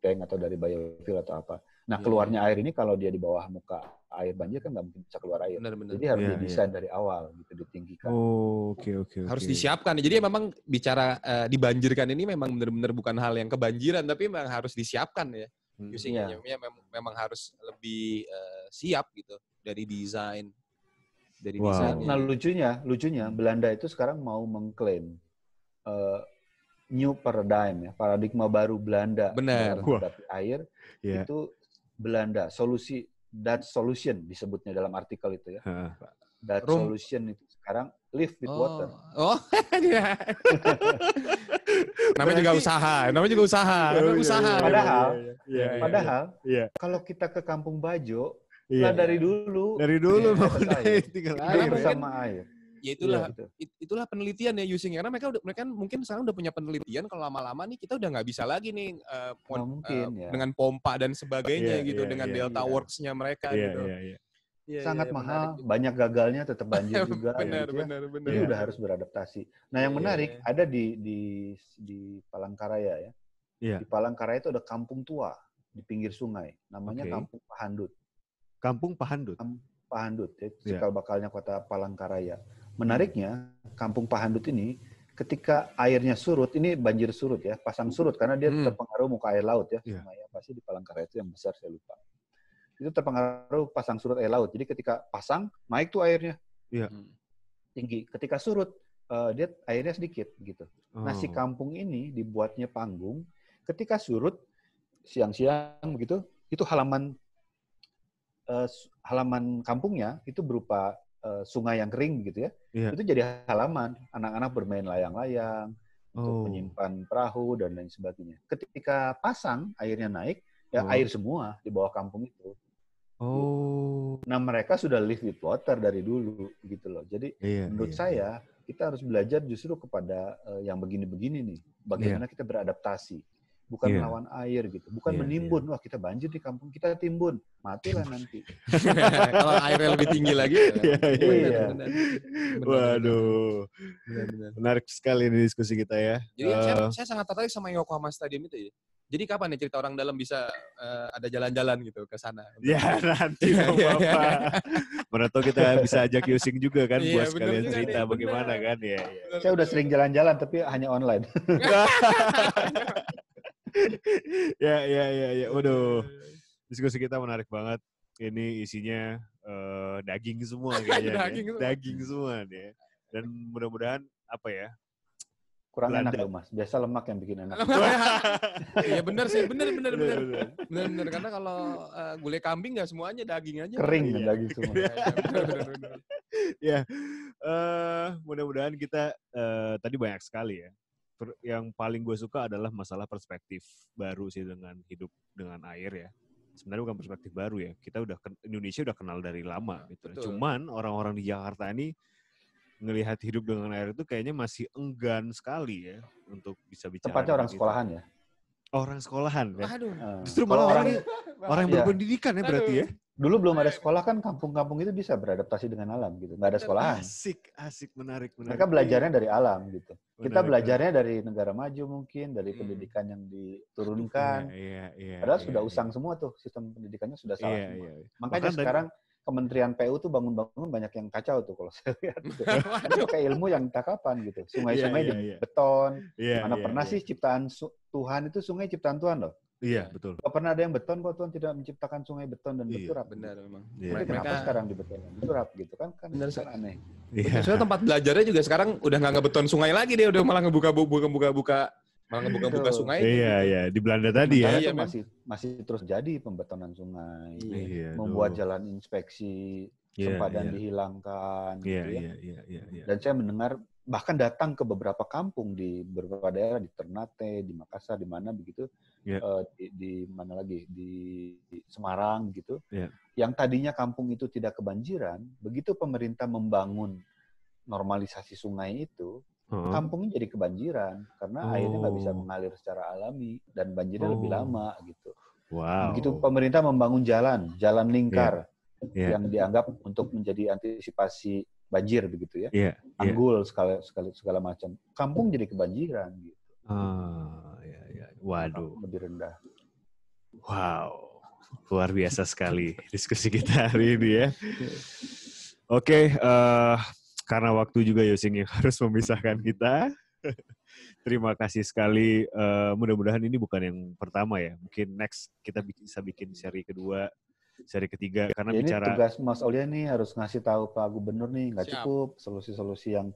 tank atau dari biofuel atau apa. Nah keluarnya air ini kalau dia di bawah muka air banjir kan nggak mungkin bisa keluar air. Jadi harus didesain dari awal gitu, ditinggikan. Harus disiapkan. Jadi memang bicara dibanjirkan ini memang benar-benar bukan hal yang kebanjiran, tapi memang harus disiapkan ya. Memang harus lebih siap gitu dari desain. Nah lucunya Belanda itu sekarang mau mengklaim new paradigm ya, paradigma baru Belanda dalam menghadapi air itu Belanda Dutch solution disebutnya dalam artikel itu ya. Dutch solution itu sekarang live with water. Namanya juga usaha. Padahal kalau kita ke Kampung Bajo dari dulu tinggal air bersama air. Ya itulah penelitian ya Yusing, karena mereka mungkin sekarang udah punya penelitian kalau lama-lama nih kita udah nggak bisa lagi nih dengan pompa dan sebagainya gitu dengan Delta Works-nya mereka gitu. Sangat mahal, banyak gagalnya, tetap banjir juga. Benar. Jadi udah harus beradaptasi. Nah yang menarik ada di Palangkaraya ya. Di Palangkaraya itu ada kampung tua di pinggir sungai, namanya Kampung Pahandut. Kampung Pahandut ya, cikal bakalnya kota Palangkaraya. Menariknya, Kampung Pahandut ini ketika airnya surut, ini banjir surut ya, pasang surut karena dia terpengaruh muka air laut ya. Sungai apa sih di Palangkaraya itu yang besar saya lupa. Itu terpengaruh pasang surut air laut. Jadi ketika pasang naik tuh airnya tinggi. Ketika surut dia airnya sedikit gitu. Nah si kampung ini dibuatnya panggung. Ketika surut siang-siang begitu, itu halaman kampungnya itu berupa sungai yang kering gitu ya. Itu jadi halaman, anak-anak bermain layang-layang, untuk menyimpan perahu dan lain sebagainya. Ketika pasang airnya naik, air semua di bawah kampung itu. Nah mereka sudah live with water dari dulu gitu loh. Jadi menurut saya kita harus belajar justru kepada yang begini-begini nih. Bagaimana kita beradaptasi. Bukan melawan air gitu, bukan menimbun. Wah kita banjir di kampung, kita timbun, matilah nanti. Kalau airnya lebih tinggi lagi. Benar. Waduh, menarik sekali ini diskusi kita ya. Jadi saya sangat tertarik sama Yokohama Stadium itu ya. Jadi kapan nih cerita orang dalam bisa ada jalan-jalan gitu ke sana? Ya nanti Bapak. Mana tahu kita bisa ajak Yusing juga kan buat sekalian cerita bagaimana kan ya. Saya udah sering jalan-jalan tapi hanya online. Ya. Waduh. Diskusi kita menarik banget. Ini isinya daging semua kayaknya. Daging semua nih. Dan mudah-mudahan apa ya? Kurang enak loh Mas. Biasa lemak yang bikin enak. Iya benar sih, benar. Karena kalau gulai kambing nggak semuanya daging aja. Kering kan daging semua. Ya, Mudah-mudahan kita tadi banyak sekali ya. Yang paling gue suka adalah masalah perspektif baru sih dengan hidup dengan air ya. Sebenarnya bukan perspektif baru ya. Indonesia udah kenal dari lama gitu. Betul. Cuman orang-orang di Jakarta ini ngelihat hidup dengan air itu kayaknya masih enggan sekali ya untuk bisa bicara. Tepatnya orang sekolahan ya. Orang sekolahan ya. Aduh. Justru malah orang yang berpendidikan ya berarti ya. Dulu belum ada sekolah kan kampung-kampung itu bisa beradaptasi dengan alam gitu. Nggak ada sekolahan. Asik, menarik. Mereka belajarnya dari alam gitu. Kita belajarnya dari negara maju mungkin, dari pendidikan yang diturunkan. Padahal sudah usang semua tuh, sistem pendidikannya sudah salah semua. Makanya sekarang Kementerian PU tuh bangun-bangun banyak yang kacau tuh kalau saya lihat. Gitu. Itu kayak ilmu yang tak kapan gitu. Sungai-sungai di beton. Mana pernah sih ciptaan Tuhan itu sungai ciptaan Tuhan loh. Iya, betul. Gak pernah ada yang beton kok, Tuhan tidak menciptakan sungai beton dan berturap. Benar memang. Tapi kenapa sekarang dibetonkan? Berturap gitu kan benar, aneh. Soalnya tempat belajarnya juga sekarang udah nggak ngebeton sungai lagi, dia udah malah ngebuka sungai. Iya, di Belanda tadi ya. Iya, masih terus jadi pembetonan sungai. Membuat jalan inspeksi sempadan dihilangkan gitu ya. Dan saya mendengar bahkan datang ke beberapa kampung di beberapa daerah, di Ternate, di Makassar, di mana begitu, di mana lagi, di Semarang gitu, yang tadinya kampung itu tidak kebanjiran, begitu pemerintah membangun normalisasi sungai itu, kampungnya jadi kebanjiran karena airnya nggak bisa mengalir secara alami dan banjirnya lebih lama gitu. Begitu pemerintah membangun jalan lingkar yang dianggap untuk menjadi antisipasi banjir begitu ya, tanggul segala macam, kampung jadi kebanjiran gitu. Waduh, lebih rendah. Wow, luar biasa sekali diskusi kita hari ini ya. Oke, karena waktu juga Yosing yang harus memisahkan kita. Terima kasih sekali. Mudah-mudahan ini bukan yang pertama ya. Mungkin next kita bisa bikin seri kedua. Seri ketiga karena ini bicara tugas Mas Aulia nih harus ngasih tahu Pak Gubernur nih nggak cukup solusi-solusi yang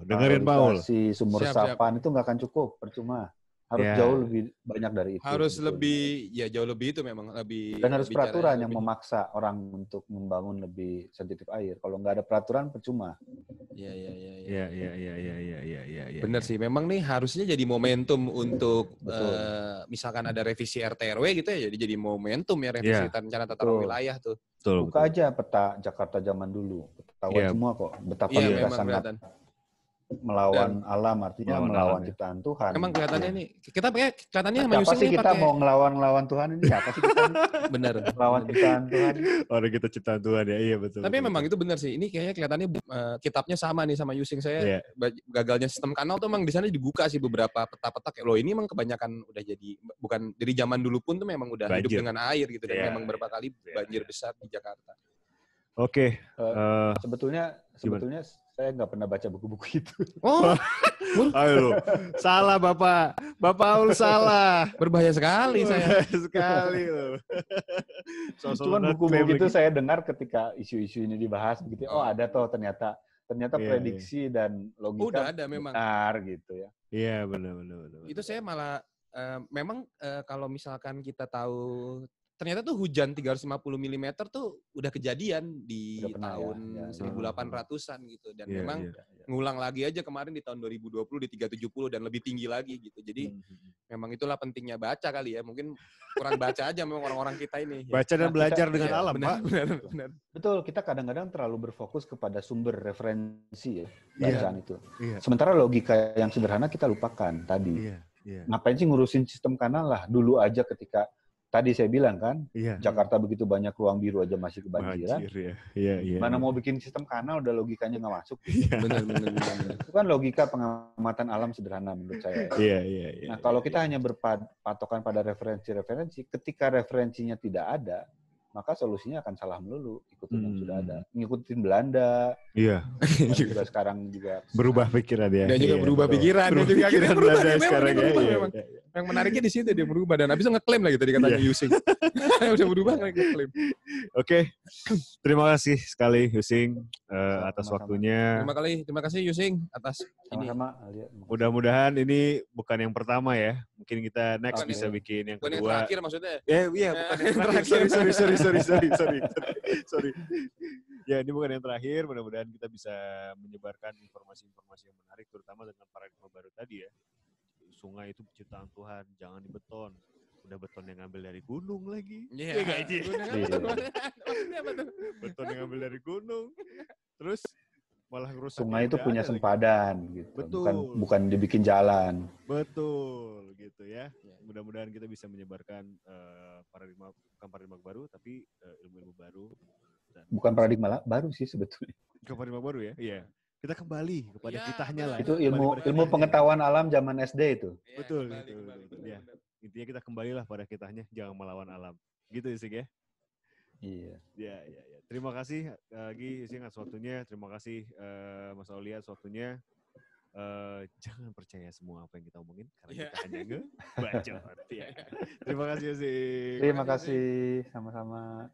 dengerin Paul sumur resapan itu nggak akan cukup, percuma harus jauh lebih banyak dari itu. Harus lebih jauh lebih itu memang lebih. Dan harus peraturan yang memaksa orang untuk membangun lebih sensitif air. Kalau nggak ada peraturan percuma. Iya. Benar sih, memang nih harusnya jadi momentum untuk misalkan ada revisi RT RW gitu ya, jadi momentum ya revisi rencana tata ruang wilayah tuh. Buka aja peta Jakarta zaman dulu, ketahuan semua kok betapa kita sangat melawan alam, artinya melawan ciptaan Tuhan. Emang kelihatannya nih, kita kelihatannya sama Yusing nih kita mau ngelawan Tuhan ini apa sih kita? Bener. Melawan ciptaan Tuhan. Orang kita ciptaan Tuhan ya, iya betul. Tapi memang itu benar sih. Ini kayaknya kelihatannya kitabnya sama nih sama Yusing saya. Gagalnya sistem kanal tuh emang di sana dibuka sih beberapa peta-peta kayak loh ini emang kebanyakan udah jadi bukan dari zaman dulu pun tuh memang udah hidup dengan air gitu dan memang beberapa kali banjir besar di Jakarta. Oke. Sebetulnya saya nggak pernah baca buku-buku itu. Ayo, salah Bapak Aul salah. Berbahaya sekali saya. Sekali loh. Cuman buku-buku itu saya dengar ketika isu-isu ini dibahas begitu. Oh ada toh ternyata prediksi dan logika udah ada memang benar gitu ya. Iya benar. Itu saya malah memang kalau misalkan kita tahu ternyata tuh hujan 350 mm tuh udah kejadian di tahun 1800-an gitu. Dan memang ngulang lagi aja kemarin di tahun 2020 di 370 dan lebih tinggi lagi gitu. Jadi memang itulah pentingnya baca kali ya. Mungkin kurang baca aja memang orang-orang kita ini. Baca dan belajar dengan alam, Pak. Benar. Betul, kita kadang-kadang terlalu berfokus kepada sumber referensi ya, bacaan itu. Sementara logika yang sederhana kita lupakan tadi. Ngapain sih ngurusin sistem kanal lah? Dulu aja ketika tadi saya bilang kan, Jakarta begitu banyak ruang biru aja masih kebanjiran. Mana mau bikin sistem kanal udah logikanya nggak masuk. Benar. Itu kan logika pengamatan alam sederhana menurut saya. Nah kalau kita hanya berpatokan pada referensi, ketika referensinya tidak ada, maka solusinya akan salah melulu, ikutin yang sudah ada. Ngikutin Belanda. Juga sekarang juga berubah pikiran ya. Dia juga berubah pikiran. Dia juga akhirnya berubah sekarang ya. Yang menariknya di situ dia berubah dan habis ngeklaim lagi tadi katanya Yusing. Udah berubah ngeklaim. Oke. Terima kasih sekali Yusing atas waktunya. Terima kasih Yusing atas ini. Mudah-mudahan ini bukan yang pertama ya. Mungkin kita next bisa bikin yang kedua. Bukan yang terakhir maksudnya. Iya, bukan yang terakhir. Sorry. Ya, ini bukan yang terakhir. Mudah-mudahan kita bisa menyebarkan informasi-informasi yang menarik, terutama dengan paradigma baru tadi ya. Sungai itu ciptaan Tuhan, jangan dibeton. Udah beton yang ngambil dari gunung lagi. Iya, beton yang ngambil dari gunung. Terus malah ngerusak. Sungai itu punya sempadan gitu. Betul. Bukan dibikin jalan. Betul gitu ya. Mudah-mudahan kita bisa menyebarkan bukan paradigma baru tapi ilmu-ilmu baru. Bukan paradigma baru sih sebetulnya. Bukan paradigma baru ya? Iya. Kita kembali kepada kitanya lah. Itu ilmu pengetahuan alam zaman SD itu. Betul. Ya. Intinya kita kembalilah pada kitanya, jangan melawan alam. Gitu sih ya. Iya. Ya. Terima kasih lagi Sing atas waktunya. Terima kasih Mas Aulia atas waktunya. Jangan percaya semua apa yang kita omongin karena kita hanya ngebacot. Ya. Terima kasih Sing. Terima kasih sama-sama.